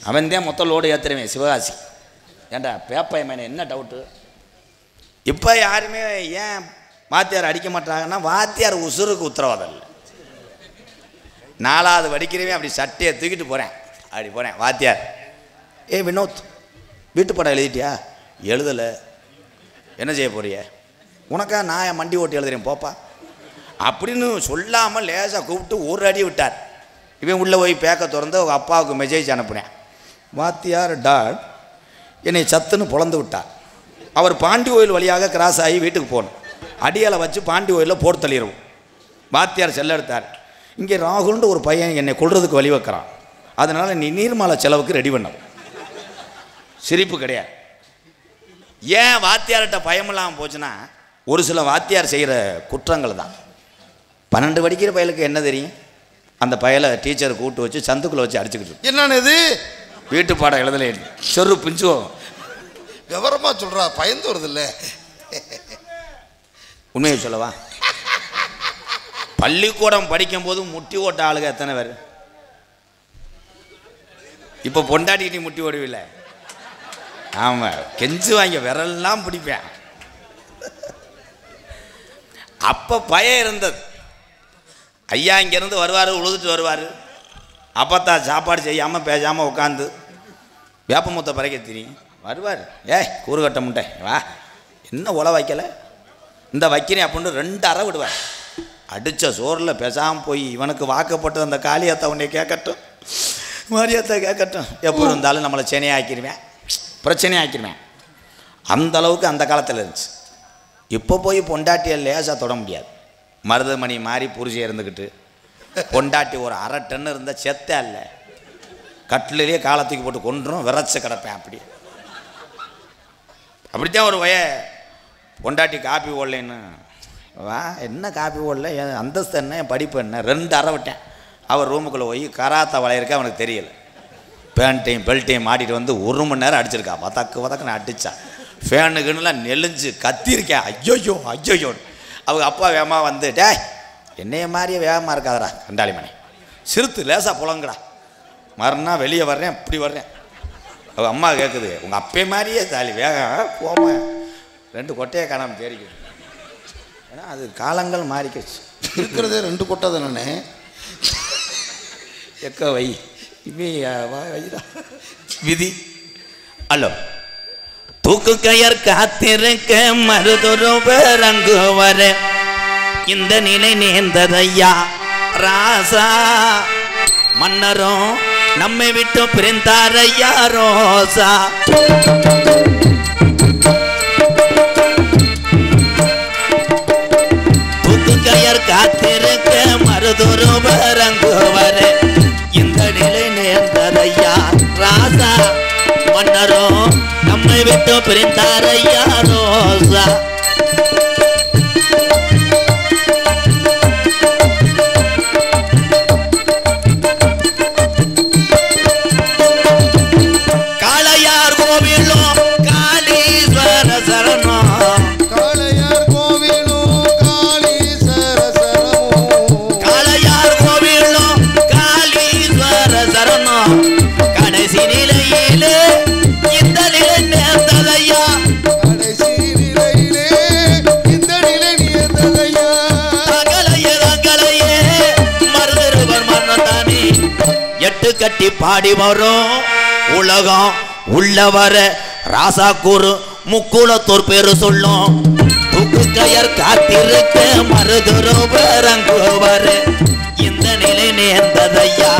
அவன் தான் மொத்த லோடு ஏற்றுருவேன் சிவகாசி. ஏண்டா பேப்பை மேலே என்ன டவுட்டு? இப்போ யாருமே ஏன் வாத்தியார் அடிக்க மாட்டாங்கன்னா, வாத்தியார் உசுருக்கு உத்தரவாதம் இல்லை. 4வது வடிக்கிறவே அப்படி சட்டையை தூக்கிட்டு போகிறேன். அப்படி போனேன். வாத்தியார், வினோத் வீட்டு படம் எழுதிட்டியா? எழுதலை. என்ன செய்ய போறிய? உனக்கா நான் என் மண்டி ஓட்டி எழுதுறேன் போப்பா அப்படின்னு சொல்லாமல் லேசாக கூப்பிட்டு ஒரு அடி விட்டார். இவன் உள்ளே போய் பேக்க திறந்து அவங்க அப்பாவுக்கு மெசேஜ் அனுப்புனேன். வாத்தியார் டாட் என்னை சத்துன்னு பொழந்து விட்டார். அவர் பாண்டி கோயில் வழியாக கிராஸ் ஆகி வீட்டுக்கு போகணும். அடியாலை வச்சு பாண்டி கோயிலில் போட்டு தள்ளிடுவோம். வாத்தியார் செல்ல எடுத்தார். இங்கே ராகுல்னு ஒரு பையன் என்னை கொள்றதுக்கு வழி வைக்கிறான், அதனால் நீ நீர்மாலை செலவுக்கு ரெடி பண்ண. சிரிப்பு கிடையாது. ஏன் வாத்தியார்கிட்ட பயமில்லாமல் போச்சுன்னா, ஒரு சில வாத்தியார் செய்கிற குற்றங்கள் தான். 12 படிக்கிற பயலுக்கு என்ன தெரியும்? அந்த பயலை டீச்சரை கூப்பிட்டு வச்சு சந்துக்குள்ளே வச்சு அடிச்சுக்கிட்டு, என்னன்னு இது வீட்டு பாடம் எழுதலை சொரு பிஞ்சுவோம். விவரமா சொல்றா, பயந்து வருது இல்லை. உண்மையை சொல்லவா, பள்ளிக்கூடம் படிக்கும் போது முட்டி ஓட்ட ஆளுங்க எத்தனை பேர்? இப்போ பொண்டாட்டிக்கிட்டி முட்டி ஓடுவில்லை? ஆமாம், கெஞ்சு வாங்க விரல்லாம் பிடிப்பேன். அப்போ பயம் இருந்தது. ஐயா இங்கேருந்து வருவார், உழுதுட்டு வருவார். அப்பத்தான் சாப்பாடு செய்யாமல் பேசாமல் உட்காந்து வேப்ப மூத்த பறைக்க தெரியும் வருவார். கூறுகட்ட முட்டை வா, என்ன உலை வைக்கலை, இந்த வைக்கிறேன் அப்படின்னு 2 அறை விடுவார். அடித்த சோறில் பேசாமல் போய் இவனுக்கு வாக்கப்பட்டு அந்த காளியத்தை உன்னை கேட்கட்டும், மாரியத்தை கேட்கட்டும், எப்படி இருந்தாலும் நம்மளை சென்னையாக்கிடுவேன், பிரச்சனையாக்கிடுவேன். அந்த அளவுக்கு அந்த காலத்தில் இருந்துச்சு. இப்போ போய் பொண்டாட்டியை லேசாக தொட முடியாது. மருதமணி மாதிரி புரிசை இருந்துக்கிட்டு பொண்டாட்டி ஒரு 1/2 டன் இருந்தால் செத்த இல்லை, கட்டிலேயே காலத்துக்கு போட்டு கொன்றும் விரைச்சி கிடப்பேன். அப்படித்தான் ஒரு பொண்டாட்டி காப்பி ஓடலைன்னு வா, என்ன காப்பி ஓடல, என் அந்தஸ்து என்ன, என் படிப்பு என்ன, 2 அறை விட்டேன். அவர் ரூமுக்குள்ளே போய் கராத்த வளையிருக்க அவனுக்கு தெரியலை. பேண்ட்டையும் பெல்ட்டையும் மாட்டிட்டு வந்து 1 மணி நேரம் அடிச்சிருக்கா. வதக்குன்னு அடித்தா. ஃபேனுக்குன்னுலாம் நெளிஞ்சு கத்திருக்கேன். ஐயோயோ ஐயோயோ. அவங்க அப்பா வேகமாக வந்து, என்னைய மாதிரியே வேகமாக இருக்காதடா கண்டாளி மணி, சிறுத்து லேசாக புலங்கடா, மறுநாள் வெளியே வர்றேன், இப்படி வர்றேன். அவங்க அம்மா கேட்குது, உங்கள் அப்பே மாதிரியே தாலி வேகம் போம 2 கொட்டையை காணாமல் தேடிக்கிது. ஏன்னா அது காலங்கள் மாறிக்கிச்சு. இருக்கிறதே 2 கொட்டை தானே. எக்க வை வைடா விதி. ஹலோ, தூக்கு கயர் காத்திருக்க மருதொரு பேரங்கு வர இந்த நிலை நேர்ந்ததையா ராசா, மன்னரும் நம்மை விட்டு பிரிந்தாரையா ரோசா. தூக்கு கயர் காத்திருக்க மருதொரு பேரங்கு வர இந்த நிலை நேர்ந்ததையா ராசா, மன்னரும் நம்மை விட்டு பிரிந்தாரையா ரோசா. காளையார் கோவிலும் காளீஸ்வர சரணம், காளையார் கோவிலும் காளீஸ்வர சரணம், காளையார் கோவிலும் காளீஸ்வர சரணம். கடைசி நிலையிலே இந்த நிலை நேர்ந்ததையா, கடைசி நிலையிலே இந்த நிலை நேர்ந்ததையா. அகலையே அகலையே மருதருவர் மன்னதானே 8 கட்டி பாடி வரும் உலகம் உள்ளவர ராசா கூறு முக்குளத்தோர் பேரு சொல்லும். தூக்கு கயர் காத்திருக்க மருதருவர் அங்குவர இந்த நிலை நேர்ந்ததையா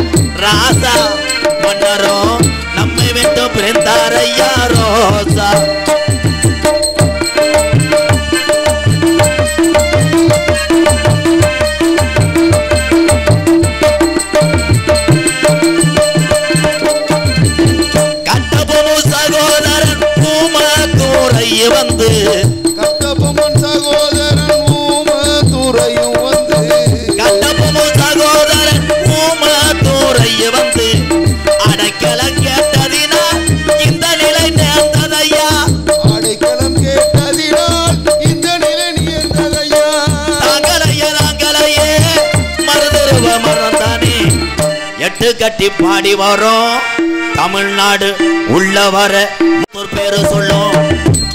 ராசா, மன்னரும் நம்மை விட்டு பிரிந்தாரையா ரோசா. கட்டபொம்மன் சகோதரன் பூமதுரை வந்து, கட்டபொம்மன் சகோதரன் ஊமதுரையும் வந்து, கட்டபொம்மன் சகோதரன் பூமதுரை வந்து அடைக்கலம் கேட்டதினால் இந்த நிலை நேர்ந்ததையா, அடைக்கலம் கேட்டதினால் இந்த நிலை நேர்ந்ததையா. தாங்களையே மருதருவ மறந்தானே 8 கட்டி பாடி வரும் தமிழ்நாடு உள்ளவர பேரு சொல்லும்.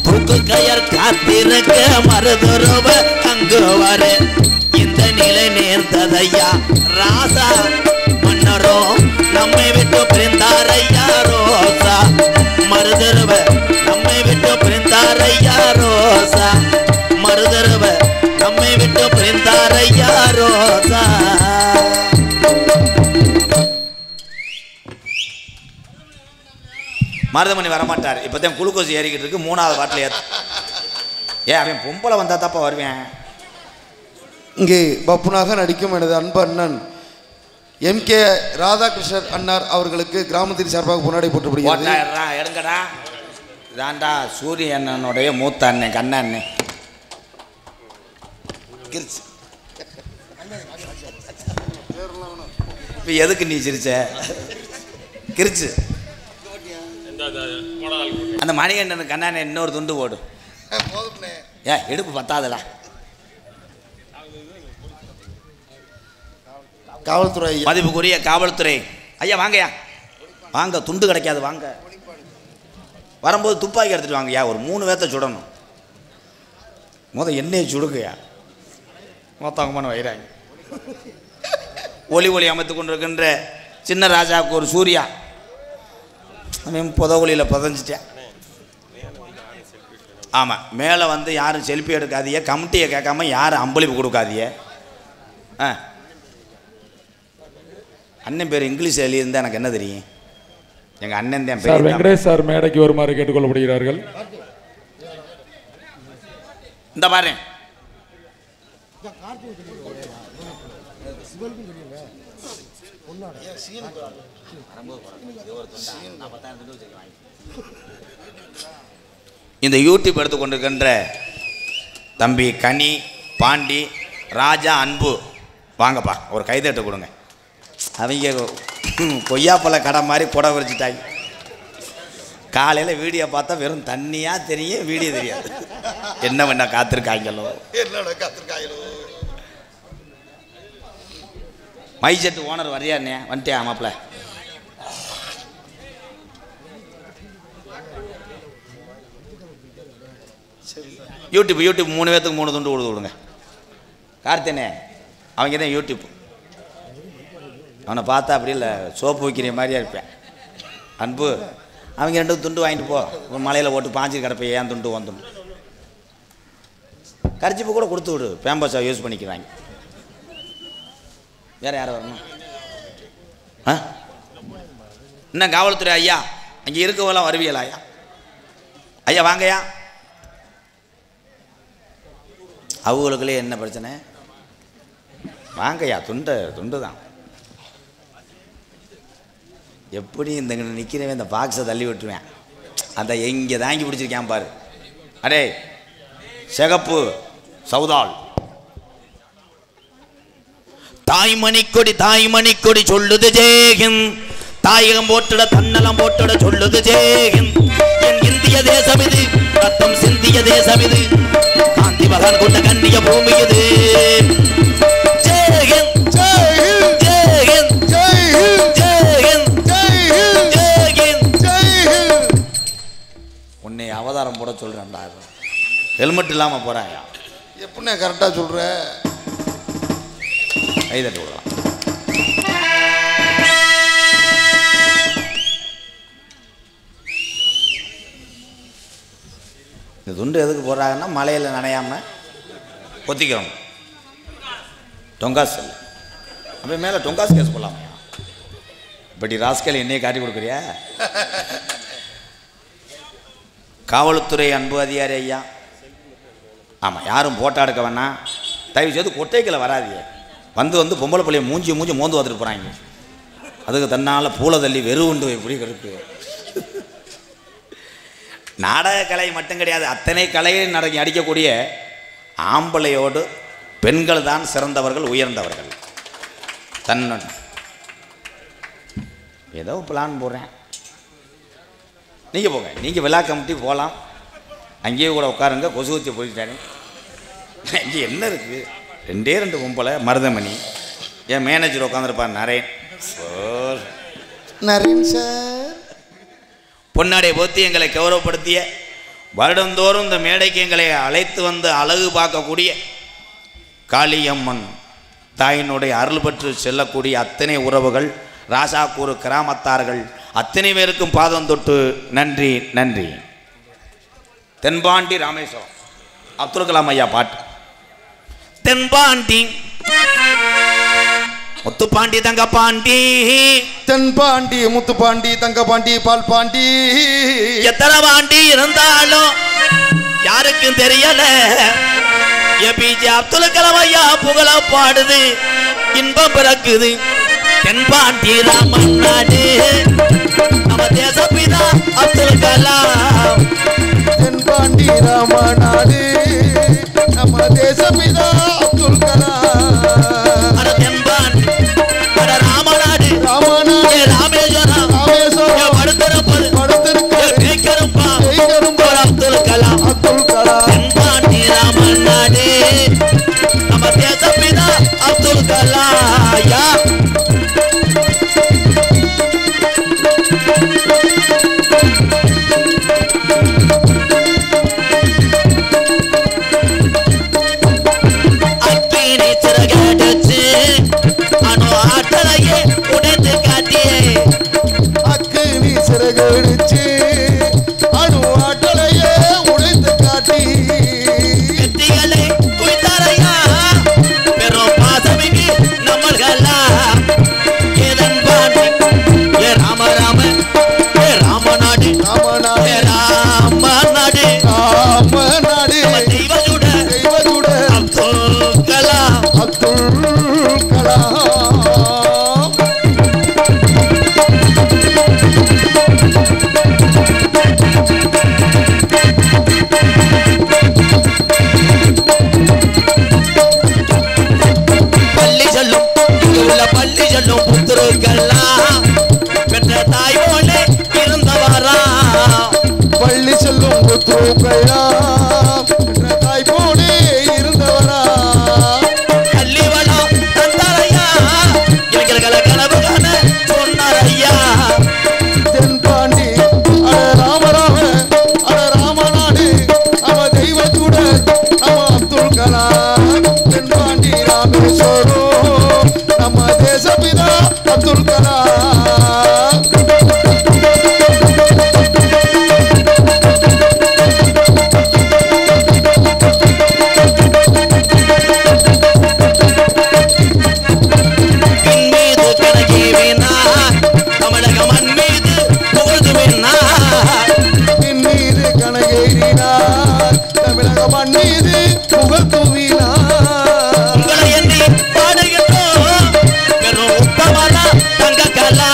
தூக்கு கயர் காத்திருக்க மருதருவ அங்கு வர இந்த நிலை நேர்ந்ததையா ராசா, மன்னரோ நம்மை விட்டு பிரிந்தாரையா ரோசா மறுதருவ நம்மை விட்டு பிரிந்தாரையா ரோசா மறுதருவ நம்மை விட்டு பிரிந்தாரையா ரோசா. மருதமணி வரமாட்டார். இப்போதான் குளுக்கோஸ் ஏறிக்கிட்டு இருக்கு. 3வது பாட்டில் ஏற்ற ஏன் அவன் பொம்பளை வந்தா தப்பா வருவேன். இங்கே பப்புனாக நடிக்கும் எனது அன்பு அண்ணன் MK ராதாகிருஷ்ணன் அண்ணார் அவர்களுக்கு கிராமத்தின் சார்பாக பொன்னாடை போட்டுப்படுகிறது. எடுங்கடா. இதாண்டா சூரிய அண்ணனுடைய மூத்த அண்ணன் கண்ண அண்ணன். இப்போ எதுக்கு நீ சிரிச்ச? கிரிச்சு அந்த மணிகண்டனுக்கு கண்ணாண்ணே இன்னொரு துண்டு போடு. ஏன் எடுப்பு பத்தாதுடா. காவல்துறை மதிப்புக்குரிய காவல்துறை ஐயா வாங்கய்யா வாங்க. துண்டு கிடைக்காது வாங்க. வரும்போது துப்பாக்கி எடுத்துட்டு வாங்கய்யா. ஒரு 3 பேர்த்த சுடணும். எண்ணெயை சுடுங்கய்யா. மொத்தவங்கமான வைராங்க. ஒளி அமைத்து கொண்டிருக்கின்ற சின்ன ராஜாவுக்கு ஒரு சூர்யா அவன் புதவுலியில் புதஞ்சிட்டேன். ஆமாம் மேலே வந்து யாரும் செல்ஃபி எடுக்காதீங்க. கமிட்டியை கேட்காம யாரும் அம்பளிப்பு கொடுக்காதீங்க. அண்ணன் பேர் இங்கிலீஷ் எழுதியிருந்தா எனக்கு என்ன தெரியும். எங்கள் அண்ணன் தான் பேர். வெங்கடேஷ் சார் மேடைக்கு வருமாறு கேட்டுக்கொள்ளப்படுகிறார்கள். இந்த பாரு இந்த யூடியூப் எடுத்து கொண்டிருக்கின்ற தம்பி கனி பாண்டி ராஜா அன்பு வாங்கப்பா ஒரு கைதட்டு கொடுங்க. அவங்க கொய்யாப்பழ கடை மாதிரி குடை விரிச்சிட்டாங்க. காலையில் வீடியோ பார்த்தா வெறும் தண்ணியாக தெரியும், வீடியோ தெரியாது. என்ன பண்ண காத்திருக்காங்களோ என்னோட காத்திருக்காங்களோ. மைசெட்டு ஓனர் வரையாண்ணே வந்துட்டே மாப்பிள்ள. யூடியூப் 3 பேர்த்துக்கு 3 துண்டு கொடுத்து விடுங்க. கார்த்தினே அவங்க தான் யூடியூப். அவனை பார்த்தா அப்படி இல்லை சோப்பு வைக்கிற மாதிரியா இருப்பேன். அன்பு அவங்க 2 துண்டு வாங்கிட்டு போ. மலையில் போட்டு பாஞ்சு கிடப்ப ஏன் துண்டு வந்துடும். கரிச்சிப்பு கூட கொடுத்து விடு. பேம்பஸா யூஸ் பண்ணிக்கிறாங்க. வேறு யாரும் வரணும்? இன்னும் காவல்துறை ஐயா அங்கே இருக்கவெல்லாம் வருவியலா ஐயா? ஐயா வாங்கய்யா. அவங்களுக்குள்ளே என்ன பிரச்சனை? வாங்கய்யா. துண்டு தான். எப்படி இந்த நிற்கிறவன் இந்த பாக்ஸை தள்ளி விட்டுருவேன். அந்த எங்கே தாங்கி பிடிச்சிருக்கேன் பாரு. அடே சிகப்பு சவுதால் தாய்மணிக்கொடி சொல்லுது ஜெயஹிந்த். தாயகம் போட்டுட தன்னலம் போட்டுட சொல்லுது ஜெயஹிந்த். என் இந்திய தேசம் இது, ரத்தம் சிந்திய தேசம் இது, காந்தி மகான் கொண்ட கண்ணிய பூமி இது. ஜெயஹிந்த் ஜெயஹிந்த் ஜெயஹிந்த் ஜெயஹிந்த் ஜெயஹிந்த் ஜெயஹிந்த் ஜெயஹிந்த். உன்னை அவதாரம் போட சொல்கிறேன்டா. ஹெல்மெட் இல்லாமல் போகிறாயா? எப்படின்னா கரெக்டாக சொல்கிற. கைதட்டி விடலாம். இந்த துண்டு எதுக்கு போடுறாங்கன்னா மலையில் நனையாமல் கொத்திக்கிறோம். டொங்காஸ் இல்லை அப்போ மேலே டொங்காஸ் கேஸ் போடலாமா? இப்படி ராஸ்கல் என்னையே காட்டி கொடுக்குறியா? காவல்துறை அன்பு அதிகாரி ஐயா. ஆமாம் யாரும் போட்டோ எடுக்க வேணாம். தயவு செய்து கொட்டைகளை வராதியே. வந்து பொம்பளை பிள்ளைய மூஞ்சி மோந்து பார்த்துட்டு போகிறாங்க. அதுக்கு தன்னால் பூலை தள்ளி வெறுண்டு எப்படி கிடக்கு. நாடக கலை மட்டும் கிடையாது, அத்தனை கலையை அடிக்கக்கூடிய ஆம்பளையோடு பெண்கள் தான் சிறந்தவர்கள், உயர்ந்தவர்கள். ஏதோ பிளான் போடுறேன். நீங்கள் போங்க. நீங்கள் விழா கமிட்டி போகலாம். அங்கேயே கூட உட்காருங்க. கொசு வச்சு போயிட்டானே. இங்கே என்ன இருக்குது? 2 பொம்பளை மருதமணி. என் மேனேஜர் உட்காந்துருப்பார் நரேன் சார். நரேன் சார் பொன்னாடை போத்தி எங்களை கௌரவப்படுத்திய, வருடந்தோறும் இந்த மேடைக்கு எங்களை அழைத்து வந்து அழகு பார்க்கக்கூடிய காளியம்மன் தாயினுடைய அருள் பெற்று செல்லக்கூடிய அத்தனை உறவுகள் ராசாக்கூர் கிராமத்தார்கள் அத்தனை பேருக்கும் பாதம் தொட்டு நன்றி நன்றி. தென்பாண்டி ராமேஸ்வரம் அப்துல் கலாம் ஐயா பாட்டு. தென்பாண்டி முத்துப்பாண்டி தங்கப்பாண்டி, தென்பாண்டி முத்துப்பாண்டி தங்கப்பாண்டி பால் பாண்டி, எத்தனை பாண்டி இருந்தாலும் யாருக்கும் தெரியல. ஏபிஜே அப்துல் கலாம் ஐயா புகழ பாடுது, இன்பம் பிறக்குது. தென்பாண்டி ராமன் நாடு நம்ம தேசப்பிதா அப்துல் கலாம். தென்பாண்டி ராமநாடு நம்ம தேசப்பிதா அப்துல் கலாம். அட தென்பாண்டி அட ராமநாடு ராமநாடு ராமேஸ்வரம் ராமேஸ்வரம் படுத்திருப்பது படுத்திருக்காரு ஜெயிக்கரும்பா ஜெயிக்கரும்பா அப்துல் கலாம். அப்துல் கலாம். தென்பாண்டி ராமன் நாடு நம்ம தேசப்பிதா அப்துல் கலாம். யா அக்கினி சிறகடிச்சு அணு ஆற்றலையே உடைத்து காட்டியே, அக்கினி சிறகடிச்சு அணு ஆற்றலையே உடைத்து காட்டி, வெற்றிகளை குவித்தாரையா பெரும் பாசமிகு நம்மள்களா. ஏதன் பாண்டி ஏ ராம ராம ஏ ராமநாடு ராமநாடு ஏ ராமநாடு ராமநாடு தெய்வஜுட தெய்வஜுட அப்துல் கலாம். அப்துல் கலாம். பள்ளி செல்லும் இங்கு உள்ள பள்ளி செல்லும் புத்திருக்கெல்லாம் பெற்ற தாய் போலே இருந்தவரா. பள்ளி செல்லும் புத்தூக்கெல்லாம் தாய் போலே இருந்தவரா. கல்வி வளம் தந்தாரையா எங்களை கனவு காண சொன்னாரையா. தென்பாண்டி அட ராமராம அட ராமநாடு அவ தெய்வச்சூட நம்ம அப்துல் கலாம். தென்பாண்டி ராமேஸ்வரம் நம்ம தேசப்பிதா அப்துல் கலாம். பின் மீது கணக்கி வீணா தமிழக மண் மீது புகழ்ந்து வீணா. பின் மீது கணகேறினார் தமிழக மண் மீது புகழ் தூவினார். உங்களை எண்ணி பாடுகின்றோம் பெரும் உத்தமரா தங்க கலா.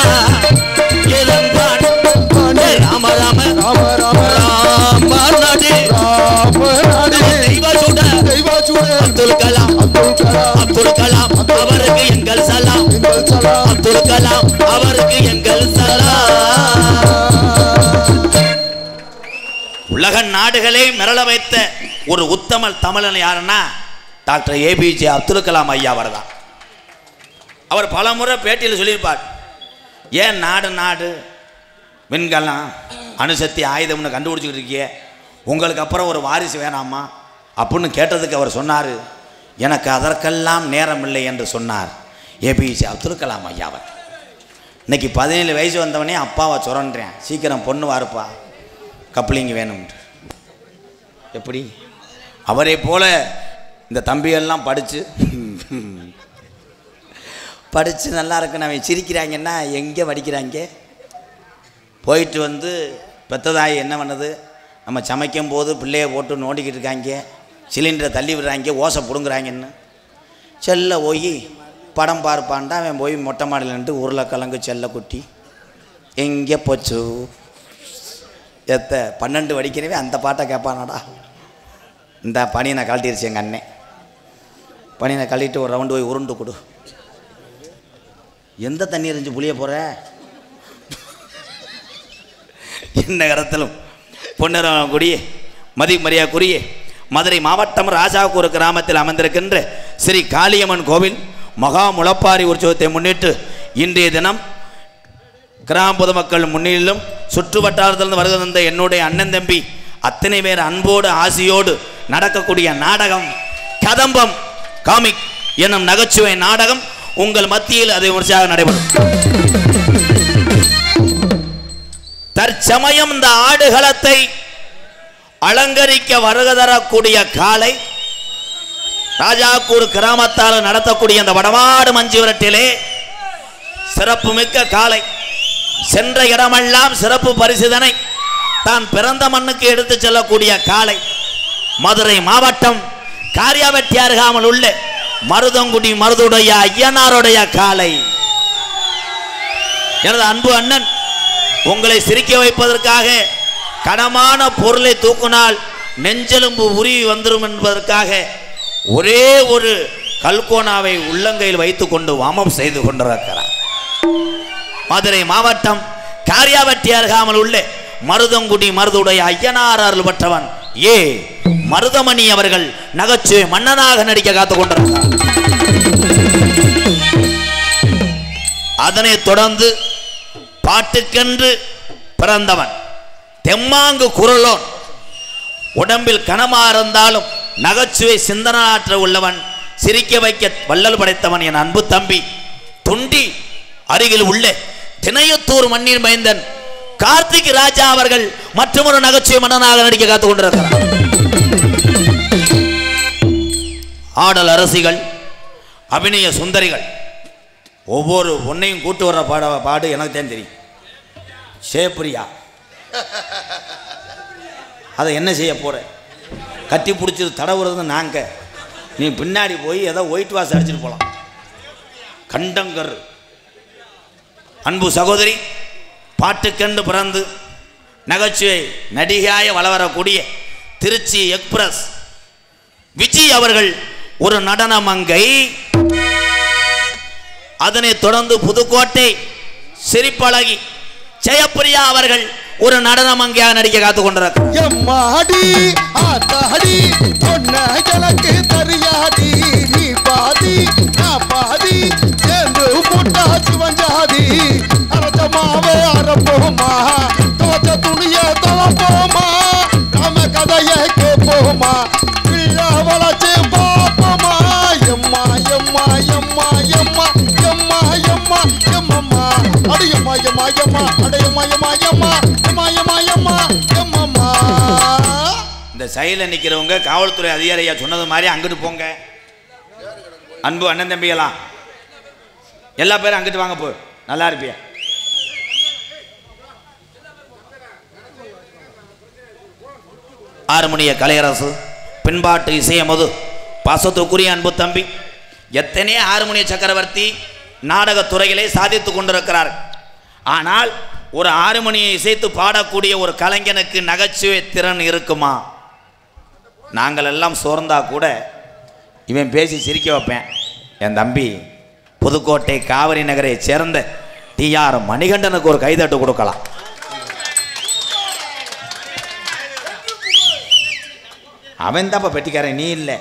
பாண்டி ராம ராம ராம ராம ராமநாடு ராமநாடு தெய்வசூட தெய்வச்சூட அப்துல் கலாம். அப்துல் கலாம். அப்துல் கலாம் அவருக்கு எங்கள் சலாம். எங்கள் சலாம். அப்துல் கலாம் அவருக்கு எங்கள் சலாம். உலக நாடுகளை மிரள வைத்த ஒரு உத்தம தமிழன் யாருன்னா டாக்டர் ஏபிஜே அப்துல் கலாம் ஐயா அவர் தான். அவர் பல முறை பேட்டியில் சொல்லியிருப்பார், ஏன் நாடு விண்கலம் அணுசக்தி ஆயுதம்னு கண்டுபிடிச்சிக்கிட்டு இருக்கியே, உங்களுக்கு அப்புறம் ஒரு வாரிசு வேணாமா அப்படின்னு கேட்டதுக்கு அவர் சொன்னார், எனக்கு அதற்கெல்லாம் நேரம் இல்லை என்று சொன்னார் ஏபிஜே அப்துல் கலாம் ஐயா அவர். இன்னைக்கு 17 வயசு வந்தவனே அப்பாவை சுரண்டேன், சீக்கிரம் பொண்ணு வாருப்பா, கப்ளிங் வேணும்ட்டு. எப்படி அவரை போல இந்த தம்பியெல்லாம் படித்து நல்லா இருக்குன்னு அவன் சிரிக்கிறாங்கன்னா எங்கே படிக்கிறாங்க? போயிட்டு வந்து பெத்ததாய் என்ன பண்ணுது, நம்ம சமைக்கும் போது பிள்ளைய போட்டு நோண்டிக்கிட்டு இருக்காங்க, சிலிண்டரை தள்ளி விடுறாங்க, ஓசை பிடுங்குறாங்கன்னு. செல்ல போய் படம் பார்ப்பான்டா அவன் போய் மொட்டை மாடிலன்ட்டு உருளைக்கிழங்கு செல்ல குட்டி எங்கே போச்சு எத்த 12 வடிக்கிறவே அந்த பாட்டை கேட்பானாடா. இந்த பனியனை கழட்டிருச்சு எங்கள் அண்ணன், பனியனை கழட்டிட்டு ஒரு ரவுண்டு போய் உருண்டு கொடு. எந்த தண்ணி எரிஞ்சு புளிய போகிற? என்ன கடத்தலும் பொன்னரங்குடியே மதிமரியாக்குரிய மதுரை மாவட்டம் ராஜாக்கூர் கிராமத்தில் அமைந்திருக்கின்ற ஸ்ரீ காளியம்மன் கோவில் மகா முளப்பாரி உற்சவத்தை முன்னிட்டு இன்றைய தினம் கிராம பொதுமக்கள் முன்னிலும் சுற்று வட்டாரத்திலிருந்து வருகை தந்த என்னுடைய அண்ணன் தம்பி அத்தனை பேர் அன்போடு ஆசியோடு நடக்கக்கூடிய நாடகம் கதம்பம் காமிக் என்னும் நகைச்சுவை நாடகம் உங்கள் மத்தியில் அது விமர்சையாக நடைபெறும். தற்சமயம் இந்த ஆடுகளத்தை அலங்கரிக்க வருகை தரக்கூடிய காலை ராஜாக்கூர் கிராமத்தால் நடத்தக்கூடிய இந்த வடமாடு மஞ்சு விரட்டிலே சிறப்பு மிக்க காலை. சென்ற இடமெல்லாம் சிறப்பு பரிசுதனை தான் பிறந்த மண்ணுக்கு எடுத்து செல்லக்கூடிய காலை. மதுரை மாவட்டம் காரியாவெட்டி அருகாமல் உள்ள மருதங்குடி மருதுடைய ஐயனாருடைய காலை. எனது அன்பு அண்ணன் உங்களை சிரிக்க வைப்பதற்காக கனமான பொருளை தூக்கினால் நெஞ்செலும்பு உருவி வந்துடும் என்பதற்காக ஒரே ஒரு கல்கோனாவை உள்ளங்கையில் வைத்துக் கொண்டு வாமம் செய்து கொண்டிருக்கிறார். மதுரை மாவட்டம் காரியாவெட்டி அருகாமல் உள்ள மருதங்குடி மருதுடைய ஐயனார் அருள் பெற்றவன் ஏ மருதமணி அவர்கள் நகைச்சுவை மன்னனாக நடிக்க காத்துக் கொண்டிருக்கிறார். அதனை தொடர்ந்து பாட்டுக்கென்று பிறந்தவன் தெம்மாங்கு குரலோன், உடம்பில் கனமா இருந்தாலும் நகைச்சுவை சிந்தனாற்ற உள்ளவன், சிரிக்க வைக்க வள்ளல் படைத்தவன் என் அன்பு தம்பி தொண்டி அருகில் உள்ள திணையத்தூர் மண்ணின் மைந்தன் கார்த்திக் ராஜா அவர்கள் மற்றொரு நகைச்சுவை மன்னனாக நடிக்க காத்துக் கொண்டிருக்கிறார். ஆடல் அரசிகள், அபிநய சுந்தரிகள், ஒவ்வொரு பொண்ணையும் கூட்டு வர்ற பாடு எனக்கு தான் தெரியும். சேப்பிரியா அதை என்ன செய்ய போற? கட்டி பிடிச்சது தடவுறது நாங்க, நீ பின்னாடி போய் ஏதோ ஒயிட் வாஷ் அடிச்சுட்டு போகலாம். கண்டங்கர் அன்பு சகோதரி, பாட்டுக்கென்று பிறந்து நகைச்சுவை நடிகையாய வளவரக்கூடிய திருச்சி எக்ஸ்பிரஸ் விஜய் அவர்கள் ஒரு நடன மங்கை. அதனை தொடர்ந்து புதுக்கோட்டை சிரிப்பழகி ஜெயப்பிரியா அவர்கள் ஒரு நடன மங்கையாக நடிக்க காத்துக் கொண்டிருக்கிறார். இந்த சைல நிக்கிறவங்க காவல்துறை அதிகாரியா சொன்னது மாதிரி அங்கிட்டு போங்க. அன்பு அண்ணன் தம்பியெல்லாம் எல்லா பேரும் அங்கிட்டு வாங்க, போ நல்லா இருப்பிய. ஆறுமணிய கலையரசு பின்பாட்டு இசையமது பாசத்துக்குரிய அன்பு தம்பி எத்தனையோ ஆறுமணிய சக்கரவர்த்தி நாடகத்துறையிலே சாதித்து கொண்டிருக்கிறார். ஆனால் ஒரு ஆறுமணியை இசைத்து பாடக்கூடிய ஒரு கலைஞனுக்கு நகைச்சுவை திறன் இருக்குமா? நாங்கள் எல்லாம் சோர்ந்தா கூட இவன் பேசி சிரிக்க வைப்பேன். என் தம்பி புதுக்கோட்டை காவிரி நகரை சேர்ந்த டிஆர் மணிகண்டனுக்கு ஒரு கைதட்டு கொடுக்கலாம். அவன் தான் பெட்டிக்காரன், நீ இல்லை.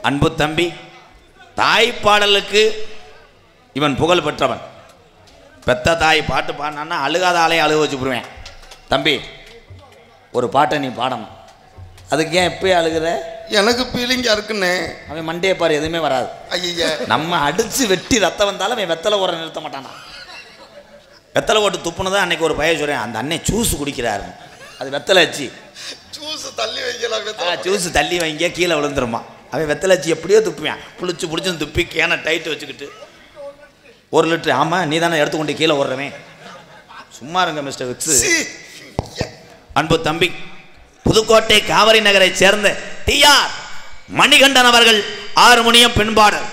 அன்பு தம்பி தாய் பாடலுக்கு இவன் புகழ் பெற்றவன். பெத்த தாய் பாட்டு பாடினான்னா அழுகாத ஆளையும் அழுக வச்சு போடுவேன். தம்பி ஒரு பாட்டை நீ பாடணும். அதுக்கு ஏன் இப்பயே அழுகுற? எனக்கு ஃபீலிங்கா இருக்குன்னு. அவன் மண்டே பாரு, எதுவுமே வராது. ஐயா, நம்ம அடிச்சு வெட்டி ரத்தம் வந்தாலும் அவன் வெத்தலை ஓர நிறுத்த மாட்டானா. வெத்தலை ஓட்டு துப்புனதான் அன்னைக்கு ஒரு பையன் சொல்றேன், அந்த அன்னை ஜூஸ் குடிக்கிறாரு. அது வெத்தலை வச்சு ஜூஸ் தள்ளி வைக்கலாம், ஜூஸ் தள்ளி வைங்க கீழே விழுந்துருமா. அவன் வெத்தலை வச்சு எப்படியோ துப்புவேன். பிடிச்சி துப்பி கேனை டைட்டு வச்சுக்கிட்டு 1 லிட்டரு. ஆமாம், நீ தானே எடுத்துக்கொண்டு கீழே ஓடுறவன். சும்மா இருங்க மிஸ்டர் விக்ஸு. அன்பு தம்பி புதுக்கோட்டை காவிரி நகரை சேர்ந்த டிஆர் மணிகண்டன் அவர்கள் ஆறுமணியம் பெண்பாடல்.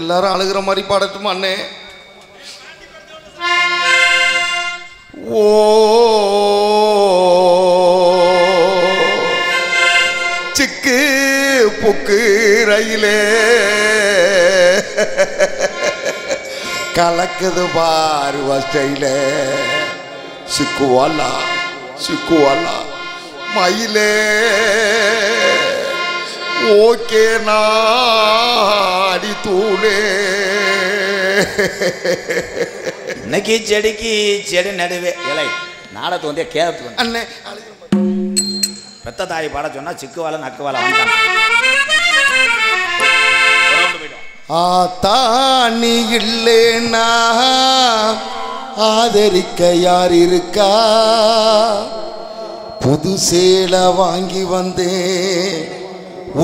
எல்லாரும் அழுகிற மாதிரி பாடட்டுமா அண்ணே? ஓ சிக்கு புக்கு ரயிலே கலக்குது பாரு வஸ்டையில, சிக்குவாலா சிக்குவாலா மயிலே ஓகே நாடி தூளே. இன்னைக்கு செடிக்கு செடி நடுவே இலை நாடத்து வந்தே கேரத்து அண்ணே பெத்த தாய் பாட சொன்னா சிக்குவால நக்குவால வந்துட்டான். ஆத்தா நீ இல்லேன்னா ஆதரிக்க யார் இருக்கா? புது சேலை வாங்கி வந்தேன்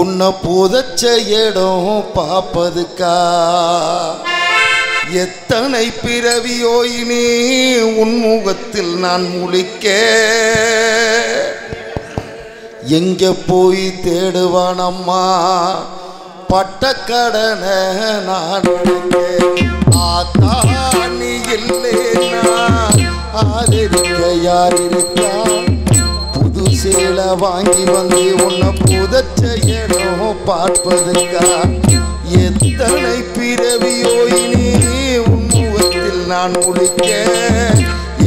உன்னை புதைச்ச இடம் பாப்பதுக்கா? எத்தனை பிறவியோ இனி உன்முகத்தில் நான் முழிக்க எங்க போய் தேடுவான் அம்மா பட்டக்கடனை நான் ஆத்தா நீ இல்லேன்னா ஆதரிக்க யார் இருக்கா? புது சேலை வாங்கி வந்து உன்னை புதைச்ச இடம் பார்ப்பதுக்கா? எத்தனை பிறவியோ இனி உன்முகத்தில் நான் முழிக்க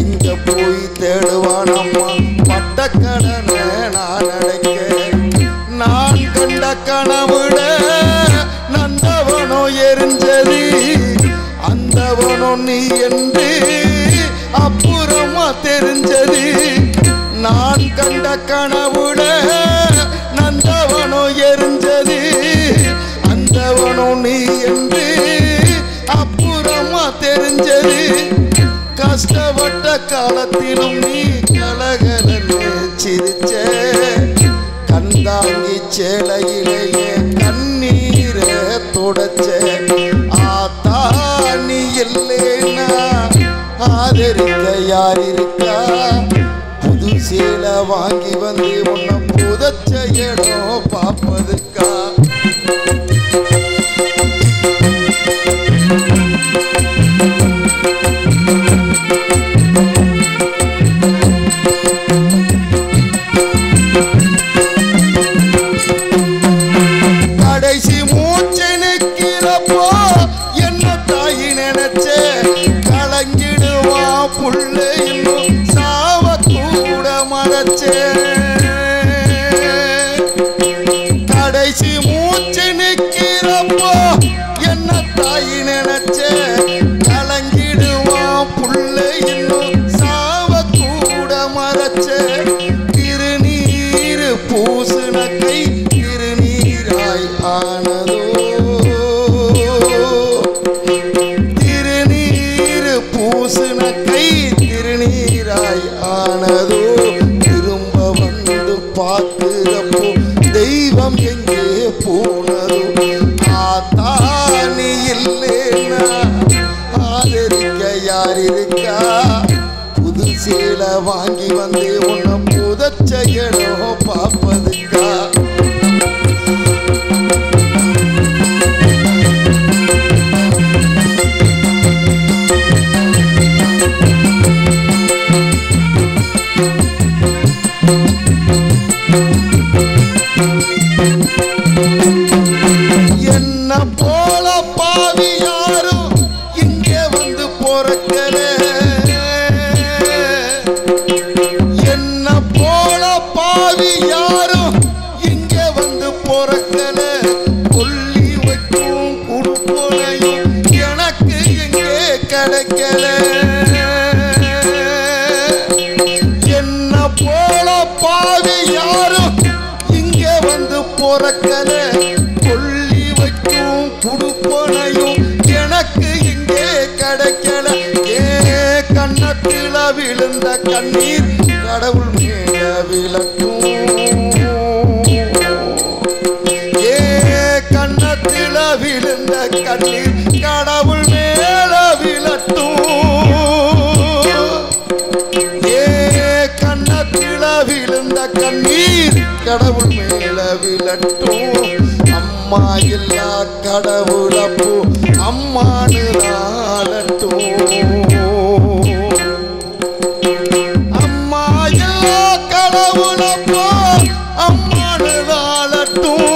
இங்க போய் தேடுவான் அம்மா பட்டக்கடனை நான் அடைக்க. நான் கண்ட கனவுட நந்தவனோ எரிஞ்சது அந்தவனோ நீ என்று அப்புறமா தெரிஞ்சது. நான் கண்ட கனவுட நந்தவனோ எரிஞ்சது அந்தவனோ நீ என்று அப்புறமா தெரிஞ்சது. கஷ்டப்பட்ட காலத்திலும் நீ கலகலன்னு சிரிச்ச கந்தாங்கி சேலையிலேயே கண்ணீரை தொடச்ச. ஆத்தா நீ இல்லேன்னா ஆதரிக்க யார் இருக்கா? புது சேலை வாங்கி வந்து உன்னை புதைச்ச இடம் பார்ப்பதுக்கா? கடைசி மூச்சு நிற்கிறப்போ என்ன தாயி நினைச்ச கலங்கிடுவா புள்ள இன்னும் சாவ கூட மறைச்ச. கடைசி மூச்சு நிற்கிறப்போ என்ன தாயி நினைச்ச கலங்கிடுவா புள்ள இன்னும் சாவ கூட மறைச்ச. திருநீர் பூசுன கை திருநீராய் ஆனதோ திருநீர் பூசுன கை திருநீராய் ஆனதோ. திரும்ப வந்து பார்க்கிறப்போ தெய்வம் எங்கே போனதோ? ஆத்தா நீ இல்லேன்னா ஆதரிக்க யார் இருக்கா? புது சேலை வாங்கி வந்து உன்னை புதைச்ச இடம் பார்ப்பதுக்கா? என்ன போல பாவி யாரும் இங்கே வந்து பொறக்கல. என்ன போல பாவி யாரும் இங்கே வந்து பொறக்கல. கொல்லி வைக்கும் குடுப்பனையும் எனக்கு எங்கே கிடைக்கல. என்ன போல பாவி யாரும் இங்கே வந்து பொறக்கல. கொல்லி வைக்கும் குடுப்பனையும் எனக்கு இங்கே கிடைக்கல. ஏ கண்ணத்தில விழுந்த கண்ணீர் கடவுள் மேல விளட்டும். ஏ கண்ணத்தில விழுந்த கண்ணீர் கடவுள் மேல விளட்டும். ஏ கண்ணத்தில விழுந்த கண்ணீர் கடவுள் மேல விளட்டும். அம்மா இல்லா கடவுளப்போ அம்மானு நாளட்டும். அம்மா இல்லா கடவுளப்போ அம்மானு நாளட்டும்.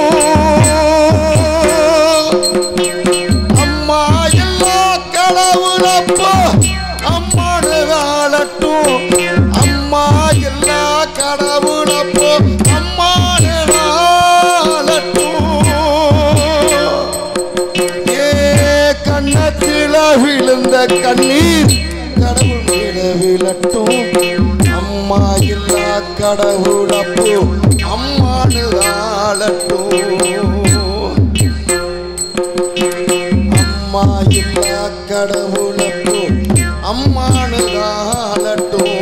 அம்மா இல்லா கடவுளப்போ அம்மானு நாளட்டும். அம்மா இல்லா கடவுளப்போ அம்மானு நாளட்டும். ஏ கண்ணத்தில விழுந்த கண்ணீர் கடவுள் மேல விழட்டும். அம்மா இல்லா கடவுளப்போ அம்மானு நாளட்டும். கடவுளப்போ அம்மானு காலட்டும்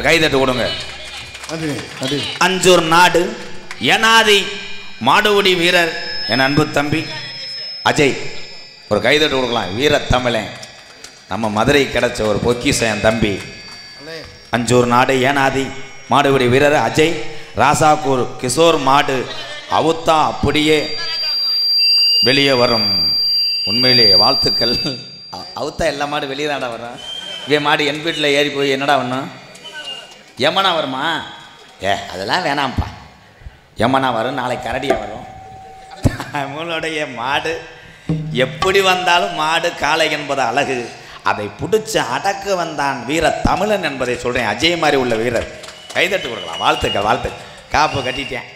கைதட்டு கொடுங்க. அஞ்சூர் நாடு ஏனாதி மாடுகுடி வீரர் என் அன்பு தம்பி அஜய் ஒரு கைதட்டு கொடுக்கலாம். வீர தமிழன் நம்ம மதுரை கிடைச்ச ஒரு பொக்கிஷம் என் தம்பி. அஞ்சூர் நாடு ஏனாதி மாடுகுடி வீரர் அஜய். ராசாக்கூர் கிஷோர் மாடு அவுத்தா அப்படியே வெளியே வரும். உண்மையிலேயே வாழ்த்துக்கள். அவுத்தா எல்லா மாடு வெளியே தாண்டா வரும். இவன் மாடு என் வீட்டில் ஏறி போய் என்னடா வரணும் யமனா வருமா? அதெல்லாம் வேணாம்ப்பா. யமனா வரும், நாளைக்கு கரடியாக வரும். நம்மளுடைய மாடு எப்படி வந்தாலும் மாடு காளை என்பது அழகு. அதை பிடிச்சி அடக்க வந்தான் வீர தமிழன் என்பதை சொல்கிறேன். அஜய் மாதிரி உள்ள வீரர் கைதட்டு கொடுக்கலாம். வாழ்த்துக்கள் வாழ்த்துக்கள். காப்பு கட்டிட்டேன்,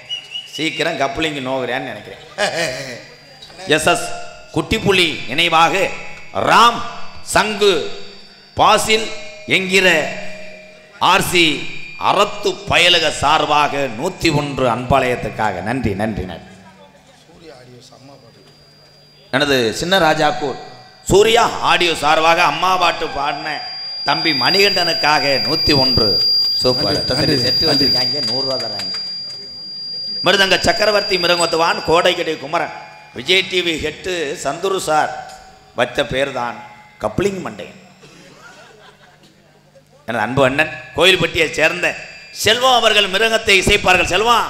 சீக்கிரம் கப்ளிங்கு நோகிறேன்னு நினைக்கிறேன். எஸ்எஸ் குட்டிப்புலி நினைவாக ராம் சங்கு பாசில் என்கிற ஆர்சி அறத்து பயலுக சார்பாக 101 அன்பாலயத்துக்காக நன்றி நன்றி நன்றி. எனது சின்ன ராஜாக்கூர் சூர்யா ஆடியோ சார்பாக அம்மா பாட்டு பாடின தம்பி மணிகண்டனுக்காக 101 சூப்பர் செட்டு வந்திருக்காங்க. 100 ரூபா தராங்க. மிருதங்க சக்கரவர்த்தி மிருகத்துவான் கோடைக்கடை Kumaran Vijay TV head Chandru sir வச்ச பேர் தான் கப்ளிங் மண்டையன். எனது அன்பு அண்ணன் கோயில்பட்டியை சேர்ந்த செல்வம் அவர்கள் மிருகத்தை இசைப்பார்கள். செல்வம்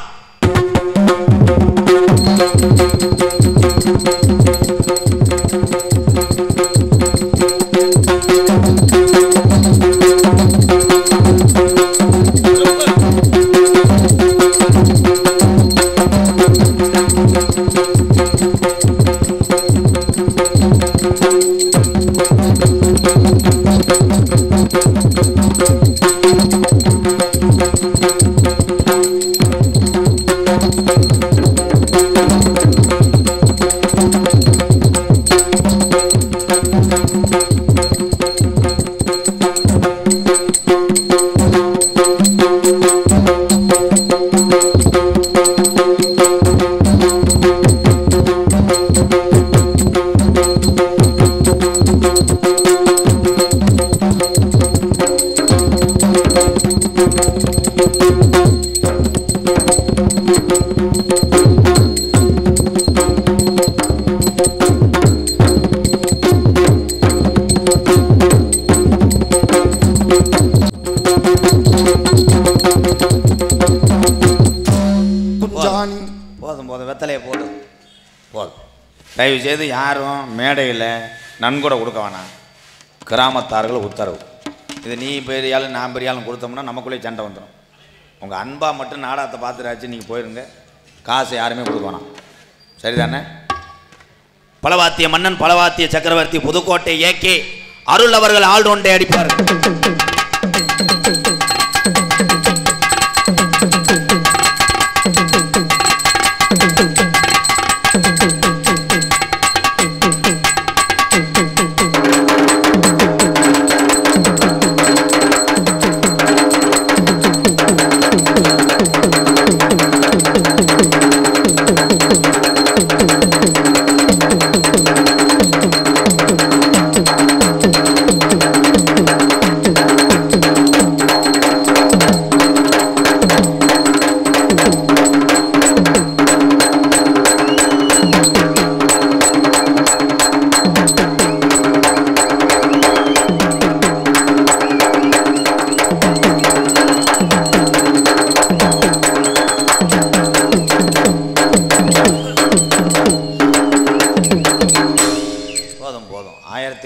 தயவு செய்து யாரும் மேடையில் நன்கொடை கொடுக்க வேணாம். கிராமத்தார்கள் உத்தரவு. இது நீ பெரியாலும் நான் பெரியாலும் கொடுத்தோம்னா நமக்குள்ளே சண்டை வந்துடும். உங்கள் அன்பாக மட்டும் நாடகத்தை பார்த்துட்டாச்சு நீங்கள் போயிருங்க. காசு யாருமே கொடுக்க வேணாம். சரிதானே? பலவாத்திய மன்னன் பலவாத்திய சக்கரவர்த்தி புதுக்கோட்டை ஏகே அருள் அவர்கள் ஆல்ரவுண்டை அடிப்பார்கள்.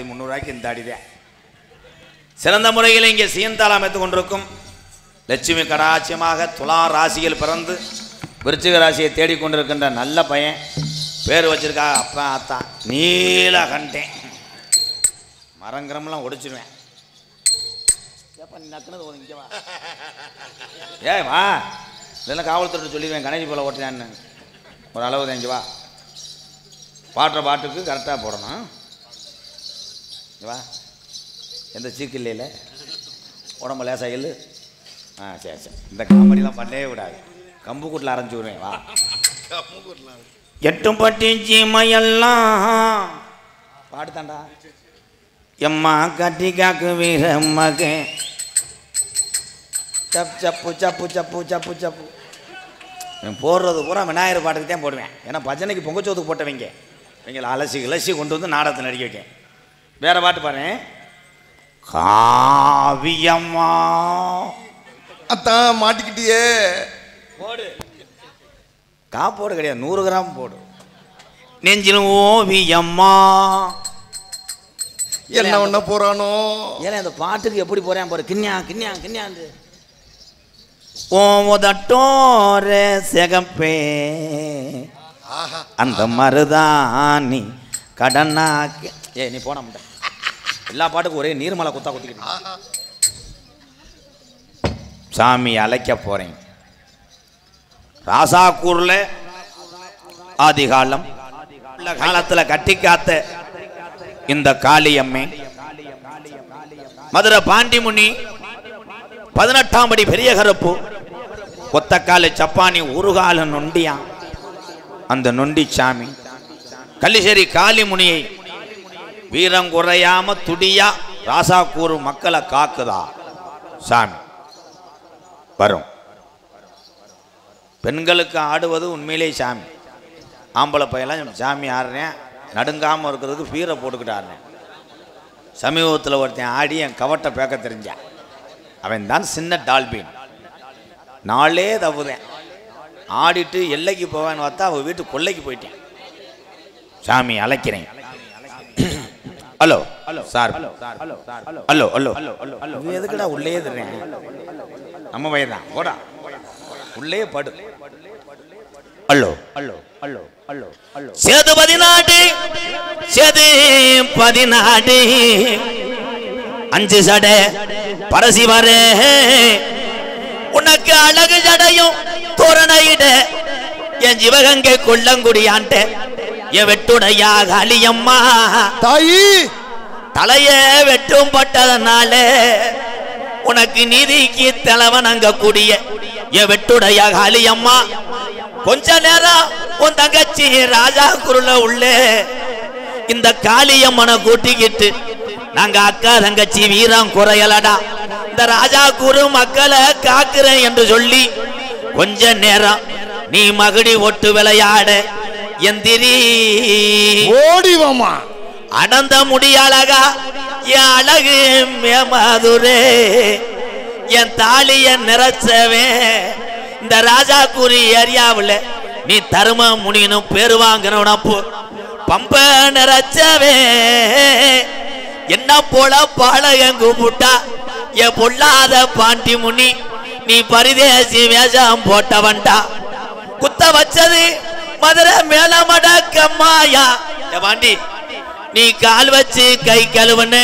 1300 இந்த அடிதான். சிறந்த முறையில் இங்கே சீந்தாளம் அமைத்துக் கொண்டிருக்கும் லட்சுமி கடாட்சியமாக துலா ராசியில் பிறந்து விருச்சிக ராசியை தேடிக்கொண்டிருக்கின்ற நல்ல பையன். பேர் வச்சிருக்கா அப்பா அத்தா நீலகண்டேன். மரங்கிரமெல்லாம் ஒடிச்சிருவேன். ஏ வா இதெல்லாம் காவல்துறை சொல்லிடுவேன். கணேசி போல ஓட்டுறான்னு ஒரு அளவு தான். இங்கே வா, பாட்டுற பாட்டுக்கு கரெக்டாக போடணும். வா, எந்த சீக்கு இல்லையில உடம்பு லேசாக இல்லை. சரி சரி, இந்த காமெடிலாம் பண்ணவே விடாது. கம்பு கூட்டில் அரைஞ்சி விடுவேன். வா, எட்டும் பட்டி சீமையெல்லாம் பாடுதாண்டா. எம்மா கட்டி காக்கு வீர மகன் சப்பு சப்பு சப்பு சப்பு சப்பு சப்பு. போடுறது பூரா விநாயகர் பாட்டுக்கு தான் போடுவேன். ஏன்னா பஜனைக்கு பொங்கச்சோத்துக்கு போட்டவங்க இவங்களை அலசி கிளசி கொண்டு வந்து நாடகத்தில் நடிக்க வைக்கேன். வேற பாட்டு பாரு. காவியம்மா அத்தான் மாட்டிக்கிட்டியே. போடு. போடு கிடையாது, 100 கிராம் போடு. நெஞ்சில் ஓவியம்மா. என்ன ஒண்ண போறானோ. ஏன்னா அந்த பாட்டுக்கு எப்படி போறேன் பாரு. கிண்ணியா கிண்ணியா கிண்ணியாந்து ஓதட்டோர செகப்பே அந்த மருதாணி கடனாக்கு. நீ போன முட்டை. எல்லா பாட்டுக்கும் ஒரே நீர்மலை குத்தா குத்திக்கிட்டு சாமி அழைக்க போறேன். ராசாக்கூர்ல ஆதிகாலம் காலத்துல கட்டி காத்த இந்த காளியம்மை மதுரை பாண்டிமுனி 18ஆம் படி பெரிய கருப்பு கொத்தக்கால சப்பானி உருகால நொண்டியா. அந்த நொண்டி சாமி கள்ளிசேரி காளிமுனியை வீரங்குறையாம துடியா ராசாக்கூர் மக்களை காக்குதா சாமி. வரும் பெண்களுக்கு ஆடுவது உண்மையிலே சாமி. ஆம்பளை பையெல்லாம் சாமி ஆடுறேன் நடுங்காமல் இருக்கிறதுக்கு பீரை போட்டுக்கிட்டு ஆடுறேன். சமீபத்தில் ஒருத்தன் ஆடி என் கவட்டை பேக்க தெரிஞ்சான். அவன் தான் சின்ன டால்பின். நாளே தப்புதேன் ஆடிட்டு எல்லைக்கு போவேன்னு பார்த்தா அவள் வீட்டு கொல்லைக்கு போயிட்டேன். சாமி அழைக்கிறேன். Hello sir. Hello hello hello எதுக்குடா உள்ளே தர்றேன். நம்ம பையன் தான் போடா உள்ளே படு. Hello hello hello hello hello. Sethu 14 Sethu 14 5 சடை பரசிவரே உனக்கு அழகு ஜடையும் தோரணையிட என் சிவகங்கை கொள்ளங்குடியாண்ட என் வெட்டுடையா காளியம்மா தாயி தலைய வெட்டும் பட்டதனால உனக்கு நீதிக்கு தலைவன் அங்க கூடிய என் வெட்டுடையா காளியம்மா கொஞ்ச நேரம் உன் தங்கச்சி ராஜா குருல உள்ள இந்த காளியம்மனை கூட்டிக்கிட்டு நாங்க அக்கா தங்கச்சி வீரம் குறையலடா இந்த ராஜா குரு மக்களை காக்குறேன் என்று சொல்லி கொஞ்ச நேரம் நீ மகுடி ஒட்டு விளையாட எந்திரி ஓடிவமா அடந்த முடியழகா என் அழகு மேமதுரே என் தாலிய நிறைச்சவே இந்த ராஜா கூறி ஏரியாவில் நீ தரும முனினும் பேரு வாங்கினப்போ பம்ப நிறைச்சவே என்ன போல பாலகன் கூப்பிட்டா என் பொல்லாத பாண்டி முனி நீ பரிதேசி வேஷம் போட்டவன்டா குத்த வச்சது மதுரை மேலமடக்கம்மாயா பாண்டி நீ கால் வச்சு கை கழுவுன்னு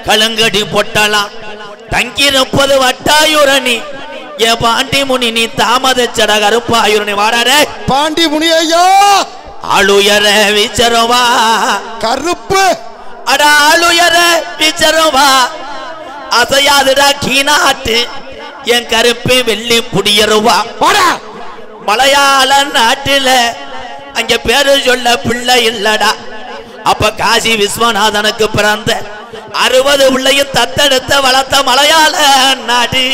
கழுங்கடி பொட்டலாம் தங்கி 30 வட்டாயுரணி என் பாண்டி முனி நீ தாமதச்சட கருப்பாயுரணி வாடாரே பாண்டி முனி ஐயா ஆளுயர விச்சரவா கருப்பு அட ஆளுயர விச்சரவா அசையாதுடா கீநாட்டு என் கருப்பு வெள்ளி புடியருவா மலையாள நாட்டுல அங்க பேரு சொல்ல பிள்ளை இல்லடா அப்ப காசி விஸ்வநாதனுக்கு பிறந்த 60 பிள்ளையும் தத்தெடுத்த வளர்த்த மலையாள நாடு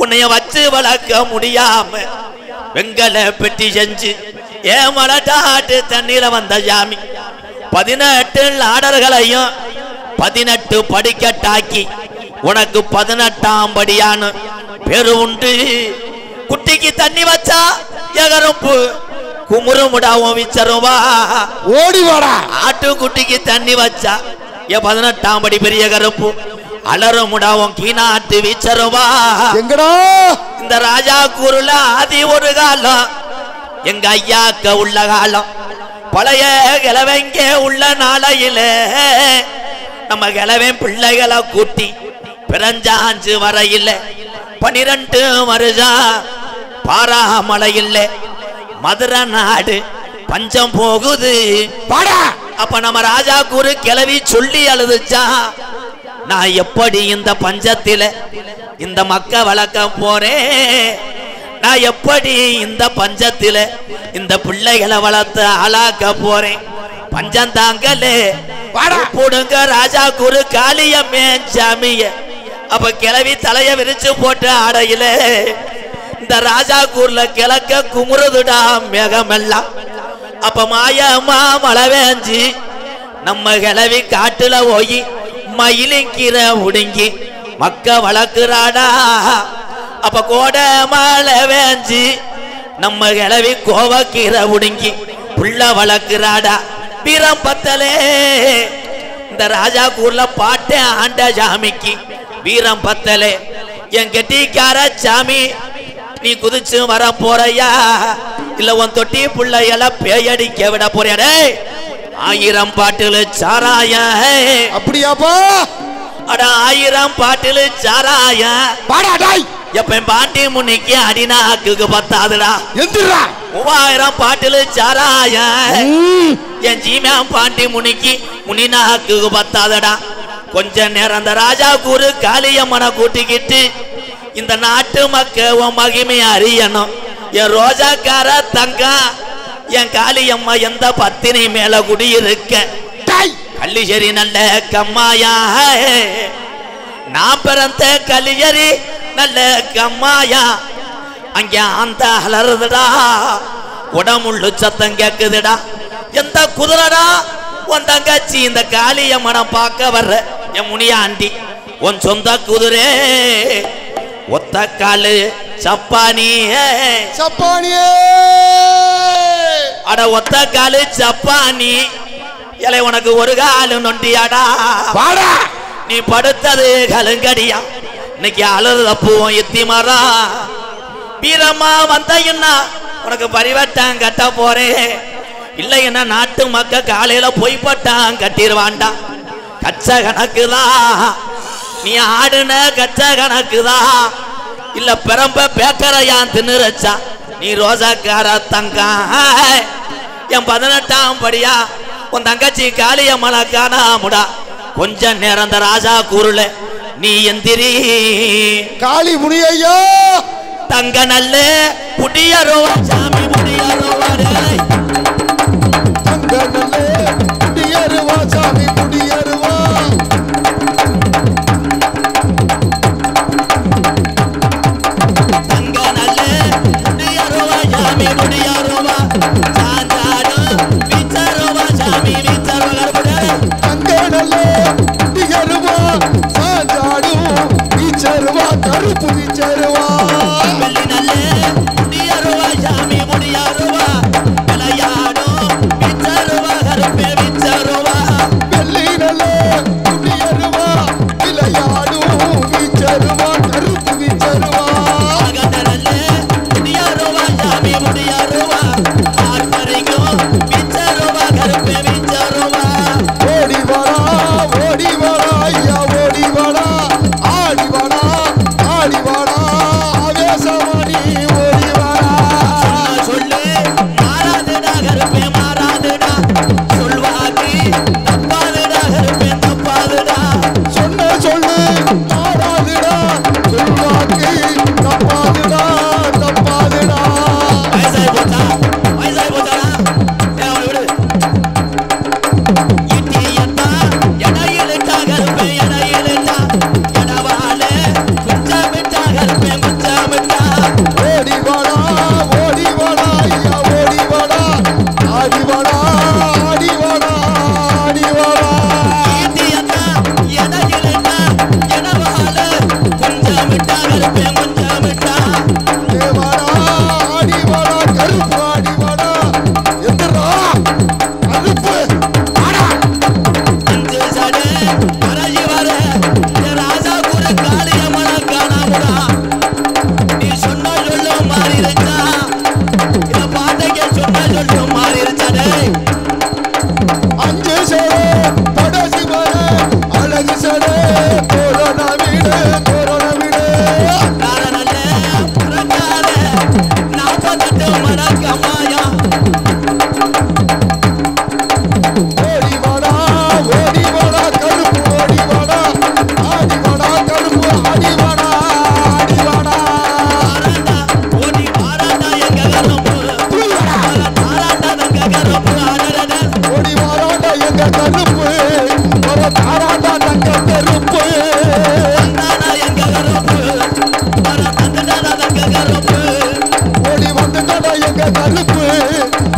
உன்னைய வச்சு வளர்க்க முடியாம வெங்கல பெட்டி செஞ்சு ஏமலட்டாட்டு தண்ணீர வந்த சாமி 18 நாடர்களையும் 18 படிக்கட்டாக்கி உனக்கு 18ஆம் படியான்னு பேரு உண்டு குட்டிக்கு தண்ணி வச்சா எகரும்பு குமுறுமுடாவும் விச்சருவா ஓடி வாடா ஆட்டு குட்டிக்கு தண்ணி வச்சா என் 18ஆம் படி பெரிய கருப்பு அலறுமுடாவும் கீநாட்டு வீச்சருவா எங்கடா இந்த ராஜா கூறுல ஆதி ஒரு காலம் எங்க ஐயாக்க உள்ள காலம் பழைய கிழவங்க உள்ள நாளையில நம்ம கிழவன் பிள்ளைகளை கூட்டி பிறஞ்சாஞ்சு வரையில 12 வருஷம் பாராமலை இல்ல மதுரை நாடு பஞ்சம் போகுது அப்ப நம்ம ராஜா கூறு கிளவி சொல்லி அழுதுச்சா நான் எப்படி இந்த பஞ்சத்தில இந்த மக்க வளர்க்க போறேன் நான் எப்படி இந்த பஞ்சத்தில இந்த பிள்ளைகளை வளர்த்து ஆளாக்க போறேன் பஞ்சம் தாங்கலே போடுங்க ராஜா குரு காளியம்மே சாமிய அப்ப கிளவி தலைய விரிச்சு போட்டு ஆடையில இந்த ராஜா கூர்ல கிழக்க குமுறுதுடா மேகமெல்லாம் அப்ப மாயமா மழை வேஞ்சி நம்ம கிளவி காட்டுல போய் மயிலிங்கிற உடுங்கி மக்க வளர்க்குறாடா அப்ப கோட மழை வேஞ்சி நம்ம கிளவி கோவக்கீரை உடுங்கி புள்ள வளர்க்குறாடா வீரம் பத்தலே இந்த ராஜா கூர்ல பாட்டே ஆண்ட சாமிக்கு வீரம் பத்தலே என் கெட்டிக்கார சாமி நீ குதிச்சு வர போறையா இல்ல உன் தொட்டி புள்ளையல பேயடிக்க விட போறியாடே 1000 பாட்டில் சாராய அப்படியாப்பா அட 1000 பாட்டில் சாராய எப்ப பாண்டி முன்னிக்கு அடிநாக்கு பத்தாதுடா எந்திரா 3000 பாட்டில் சாராய என் ஜீமா பாண்டி முனிக்கு முனிநாக்கு பத்தாதடா கொஞ்ச நேரம் அந்த ராஜா கூறு காளியம்மனை கூட்டிக்கிட்டு இந்த நாட்டு மக்க உன் மகிமை அறியணும் என் ரோஜாக்கார தங்கா என் காளியம்மா எந்த பத்தினி மேல குடியிருக்க கள்ளிச்சேரி நல்ல கம்மாயா நான் பிறந்த கள்ளிச்சேரி நல்ல கம்மாயா அங்க அந்த அலறுதுடா உடம்புள்ளு சத்தம் கேக்குதுடா எந்த குதிரடா உன் தங்கச்சி இந்த காளியம்மனை பார்க்க வர்ற என் முனியாண்டி உன் சொந்த குதிரே ஒத்த காலு சப்பானியே சப்பானியே அட ஒத்த காலு சப்பானி இலை உனக்கு ஒரு காலு நொண்டியாடா நீ படுத்தது கலுங்கடியா இன்னைக்கு அழுத பூவும் எத்தி மரா வீரமா வந்தீங்கன்னா உனக்கு பரிவட்டம் கட்ட போறேன் இல்லைன்னா நாட்டு மக்க காலையில பொய்பட்டான் கட்டிடுவான்டா கச்ச கணக்குதான் நீ ஆடுன கச்ச கணக்குதான் இல்ல பெரம்ப பேக்கரையான் தின்னுறச்சா நீ ரோசாக்கார தங்கா என் 18ஆம் படியா உன் தங்கச்சி காளியம்மனை காணாமுடா கொஞ்ச நேரம் அந்த ராஜா கூறுல நீ எந்திரி காளி முனியையா தங்க நல்ல புடியரோவா சாமி புடியரோவா தங்க நல்ல புடியருவா சாமி புடியருவா தங்க நல்ல புடியரோவா சாமி புடியரோவா சாந்தாடு விச்சரோவா சாமி விச்சரோவா தங்க நல்ல புடியருவா சாந்தாடு விச்சருவா கருப்பு விச்சருவா வெள்ளி நல்ல புடியரோவா சாமி புடியரோவா விளையாடு விச்சரோவா கருப்பு விச்சரோவா வெள்ளி நல்ல புடியருவா விளையாடு விச்சருவா கருப்பு விச்சருவா அகதரல்ல புடியரோவா சாமி புடியரோவா ஆர்ப்பரிக்கும் விச்சரோவா கருப்பு விச்சரோவா ஓடி வாடா ஐயா ஓடி வாடா ஆடி வாடா கருப்பு ஒரு தாராட்டா தங்க கருப்பு ஓடி வந்துட்டாடா எங்க கருப்பு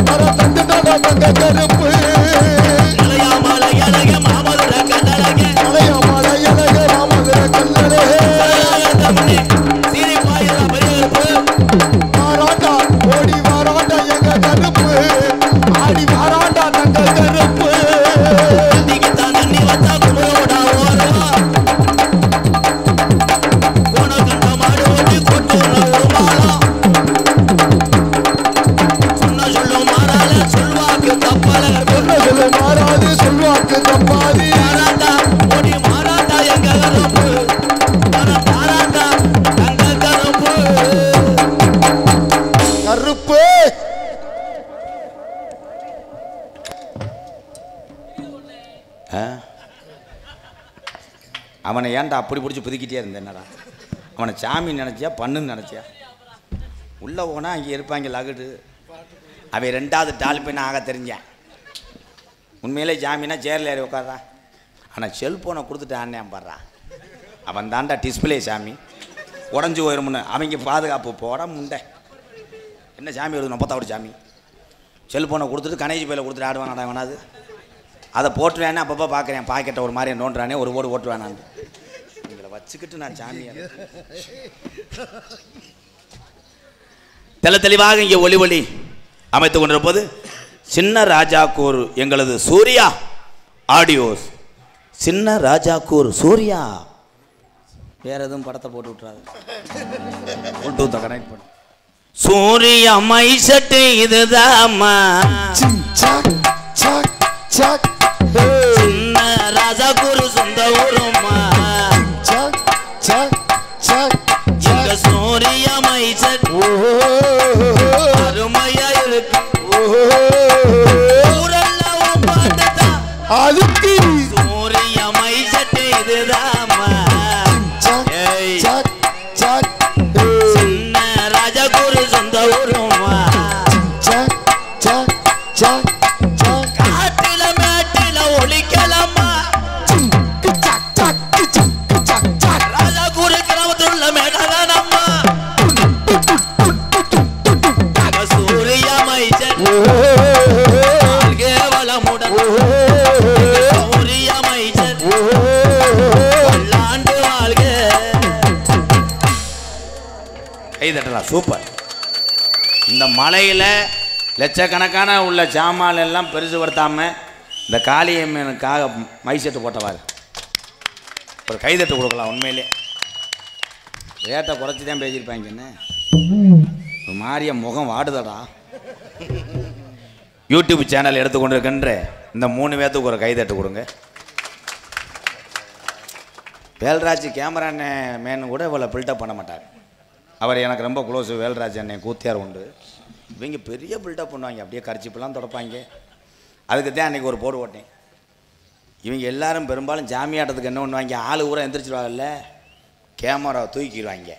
வர தந்துட்டாடா தங்க கருப்பு மலையாமலை அழக மாமதுர கல்லழகே வாராண்டா ஓடி வாராண்டா எங்க கருப்பு ஆடி வாராண்டா தங்க கருப்பு மாறாது சொல்வாக்கு தப்பாது கருப்பு அவனை ஏன்டா அப்படி பிடிச்சி புதுக்கிட்டே இருந்தேன் என்னடா அவனை சாமி நினச்சியா பண்ணுன்னு நினச்சியா உள்ளே போனால் அங்கே இருப்பாங்க லகுடு அவன் ரெண்டாவது டால்பின் ஆக தெரிஞ்சேன் உண்மையிலே ஜாமீனா சேரில் ஏறி உட்கார்றா ஆனால் செல்ஃபோனை கொடுத்துட்டு ஆனேன் பாடுறான் அவன் தாண்டா டிஸ்பிளே சாமி உடஞ்சி போயிருமுன்னு அவங்க பாதுகாப்பு போட முண்டை என்ன சாமி வருது 40வது சாமி செல்ஃபோனை கொடுத்துட்டு கணேஜி பையில் கொடுத்துட்டு ஆடுவான் வேணாது அதை போட்டுருவேனே அப்பப்போ பார்க்குறேன் பாக்கெட்டை ஒரு மாதிரி நோண்டுறானே ஒரு ஓடு ஓட்டுவேன் நான் இதில் வச்சுக்கிட்டு நான் சாமி தெல தெளிவாக இங்கே ஒளி ஒளி அமைத்து கொண்டிருப்பது சின்ன ராஜாக்கூர் எங்களது சூர்யா ஆடியோஸ். சின்ன ராஜாக்கூர் சூர்யா வேற எதுவும் படத்தை போட்டு விட்டுறாரு ப்ளூடூத்தை கனெக்ட் பண்ணு. சூர்யா மை சட்டை இதுதாம்மா சின்ன ராஜாக்கூர் சொந்த ஊருமா எங்க சூர்யா மை சட்டை அருமையா இருக்கு அதுக்கு சூர்யா மை சட்டை இதுதாம்மா சின்ன ராஜாக்கூர் சொந்த ஊருமா காட்டில மேட்டில ஒளிக்கலாமா ராஜாக்கூர் கிராமத்துள்ள மேடாதானம்மா சூர்யா மை சட்டை கேவலமுடன் சூர்யா மை சட்டை பல்லாண்டு வாழ்க. கைதட்டலாம் சூப்பர். இந்த மலையில் லட்சக்கணக்கான உள்ள ஜாமான் எல்லாம் பெருசுபடுத்தாமல் இந்த காளியம்மனுக்காக மைசெட்டு போட்டவாரு ஒரு கைதட்டு கொடுக்கலாம். உண்மையிலே ரேட்டை குறைச்சி தான் பேசியிருப்பாங்கன்னு ஒரு மாதிரிய முகம் வாடுதடா. யூடியூப் சேனல் எடுத்துக்கொண்டு இருக்கின்ற இந்த 3 பேர்த்துக்கு ஒரு கைதட்டு கொடுங்க. வேல்ராஜ் கேமரா மேன் கூட இவ்வளோ பில்டப் பண்ண மாட்டார். அவர் எனக்கு ரொம்ப க்ளோஸு. வேல்ராஜ் அண்ணன் கூத்தியார் உண்டு. இவங்க பெரிய பில்டப் பண்ணுவாங்க, அப்படியே கரிச்சிப்பெல்லாம் தொடப்பாங்க. அதுக்கு தான் அன்றைக்கி ஒரு போடு ஓட்டேன். இவங்க எல்லாரும் பெரும்பாலும் ஜாமியாட்டத்துக்கு என்ன பண்ணுவாங்க, ஆள் ஊரை எந்திரிச்சிடுவாங்கல்ல, கேமராவை தூக்கிடுவாங்க.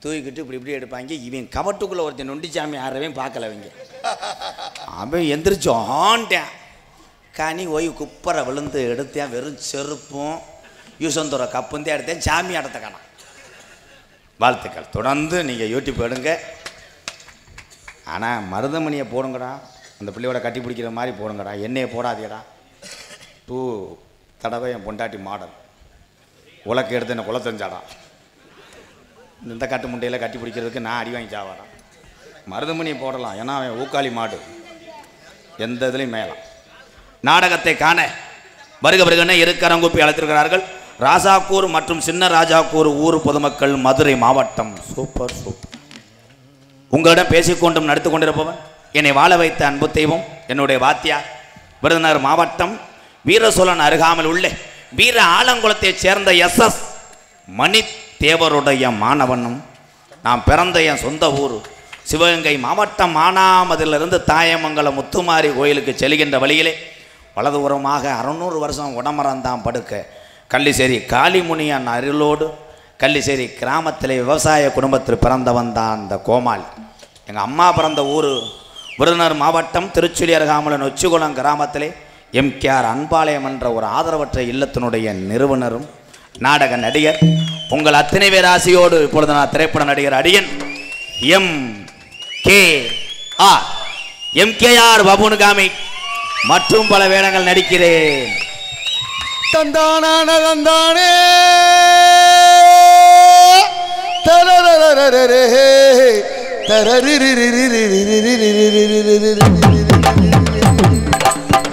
தூக்கிட்டு இப்படி இப்படி எடுப்பாங்க. இவன் கவட்டுக்குள்ளே ஒருத்தன் நொண்டி சாமி ஆடுறவன் பார்க்கல. அவங்க அவன் எந்திரிச்சோம் ஆண்டேன் கனி ஓய் குப்பரை விழுந்து எடுத்தேன். வெறும் செருப்பும் யூசந்தோர கப்புந்தே எடுத்தேன். சாமி ஆட்டத்தை காணாம். வாழ்த்துக்கள். தொடர்ந்து நீங்கள் யூடியூப் எடுங்க. ஆனால் மருதமணியை போடுங்கடா, அந்த பிள்ளையோட கட்டி பிடிக்கிற மாதிரி போடுங்கடா. என்னையை போடாதீடா. 2 தடவை என் பொண்டாட்டி மாடல் உலக்கு எடுத்து என்னை குலத்தஞ்சாடா. இந்த கட்டு முண்டையில் கட்டி பிடிக்கிறதுக்கு நான் அடி வாங்கி சாவாடா. மருதமணியை போடலாம், ஏன்னா அவன் ஊக்காளி மாடு, எந்த இதுலையும் மேலாம். நாடகத்தை காண வருக வருகன இருக்கரங்குப்பி அழைத்திருக்கிறார்கள் ராஜாக்கூர் மற்றும் சின்ன ராஜாக்கூர் ஊர் பொதுமக்கள், மதுரை மாவட்டம். Super super. உங்களிடம் பேசிக்கொண்டும் நடித்து கொண்டிருப்பவன் என்னை வாழ வைத்த அன்பு தெய்வம் என்னுடைய வாத்தியார், விருதுநகர் மாவட்டம் வீரசோழன் அருகாமல் உள்ள வீர ஆலங்குளத்தைச் சேர்ந்த SS மணி தேவருடைய மாணவனும். நான் பிறந்த என் சொந்த ஊர் சிவகங்கை மாவட்டம் மானாமதிலிருந்து தாயமங்கலம் முத்துமாரி கோயிலுக்கு செல்கின்ற வழியிலே வலதுபுறமாக 600 வருஷம் உடமரந்தான் படுக்க கள்ளிசேரி காளிமுனியான் அருளோடு கள்ளிசேரி கிராமத்திலே விவசாய குடும்பத்தில் பிறந்தவன் தான் அந்த கோமாளி. எங்கள் அம்மா பிறந்த ஊர் விருதுநகர் மாவட்டம் திருச்சுழி அருகாமல் நொச்சிகுளம் கிராமத்திலே எம்கேஆர் அன்பாலயம் என்ற ஒரு ஆதரவற்ற இல்லத்தினுடைய நிறுவனரும் நாடக நடிகர் உங்கள் அத்தனை பேர் ஆசையோடு இப்பொழுது நான் திரைப்பட நடிகர் அடியன் எம்கேஆர் பபுனுகாமி மற்றும் பல வேடங்கள் நடிக்கிறேன். தந்தானே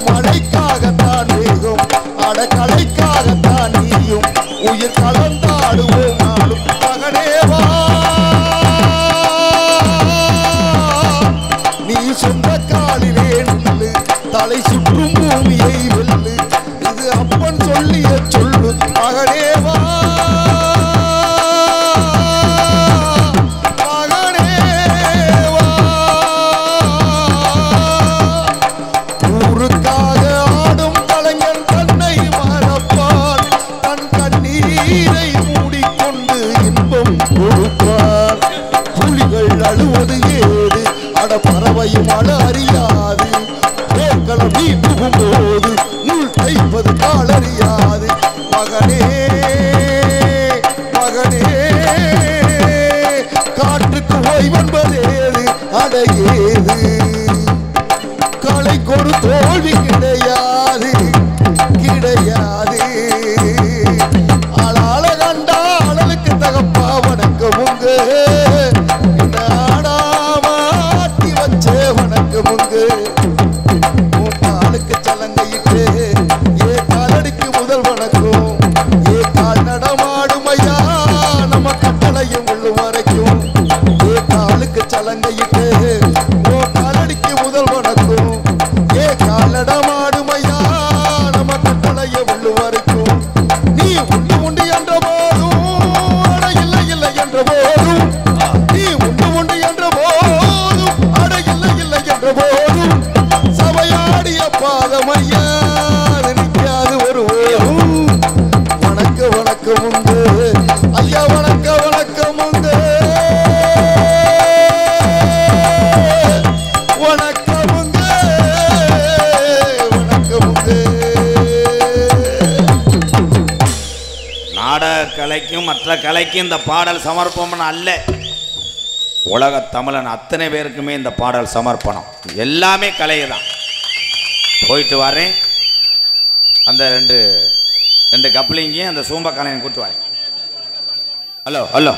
மழைக்காகத்தான் வேகும் அடக்கலைக்காகத்தான் நீயும் உயிர் கலந்தாடுவோம் நாளும் மகனேவா நீ சொந்த காலிலே நில்லு தலை சுற்றும் பூமியை வெல்லு இது அப்பன் சொல்லிய சொல்லு மகனேவா ஊருக்காக ஆடும் கலைஞன் தன்னை மறப்பான் தன் கண்ணீரை மூடிக்கொண்டு இன்பம் கொடுப்பார். புலிகள் அழுவது ஏது அட பறவையும் அழ அறியாது போக்களம் நீ புகும்போது முள் தைப்பது காலறியாது மகனே மகனே காற்றுக்கு ஓய்வென்பதேது அடையேது கலைக்கு ஒரு தோல்வி கிடையாது கிடையாது ஆளாள கண்டா அழலுக்கு தகப்பா வணக்கம் உங்க நாடாமாட்டி வச்சே வணக்கம் உங்க பாலுக்கு சலங்கையிட்டு ஏ காலடிக்கு முதல் வணக்கம் ஏ கால் நடமாடும் ஐயா நம்ம கட்டளையும் உள்ளும் வரைக்கும் ஏ காலுக்கு சலங்கையிட்டு ஓ காலடிக்கு முதல் வணக்கம் ஏ கால் நடமாடும் ஐயா நம்ம கட்டளையும் உள்ளும் வரைக்கும் நீ உண்டு உண்டு என்ற போதும் அட இல்லை இல்லை என்ற போதும் நீ உண்டு உண்டு என்ற போதும் அட இல்லை இல்லை என்ற போதும் சபையாடிய பாதமையா நினைக்காது ஒரு ஓடும் வணக்க வணக்கம் உண்டு ஐயா வணக்க வணக்கம் உண்டு வணக்கம் உண்டு வணக்கம் உண்டு. நாடக கலைக்கும் மற்ற கலைக்கும் இந்த பாடல் சமர்ப்பணம் அல்ல, உலக தமிழன் அத்தனை பேருக்குமே இந்த பாடல் சமர்ப்பணம். எல்லாமே கலை தான். போயிட்டு வரேன். அந்த ரெண்டு கப்ளிங்கையும் அந்த சூம்பக்காலையும் கூட்டு வரேன். Hello hello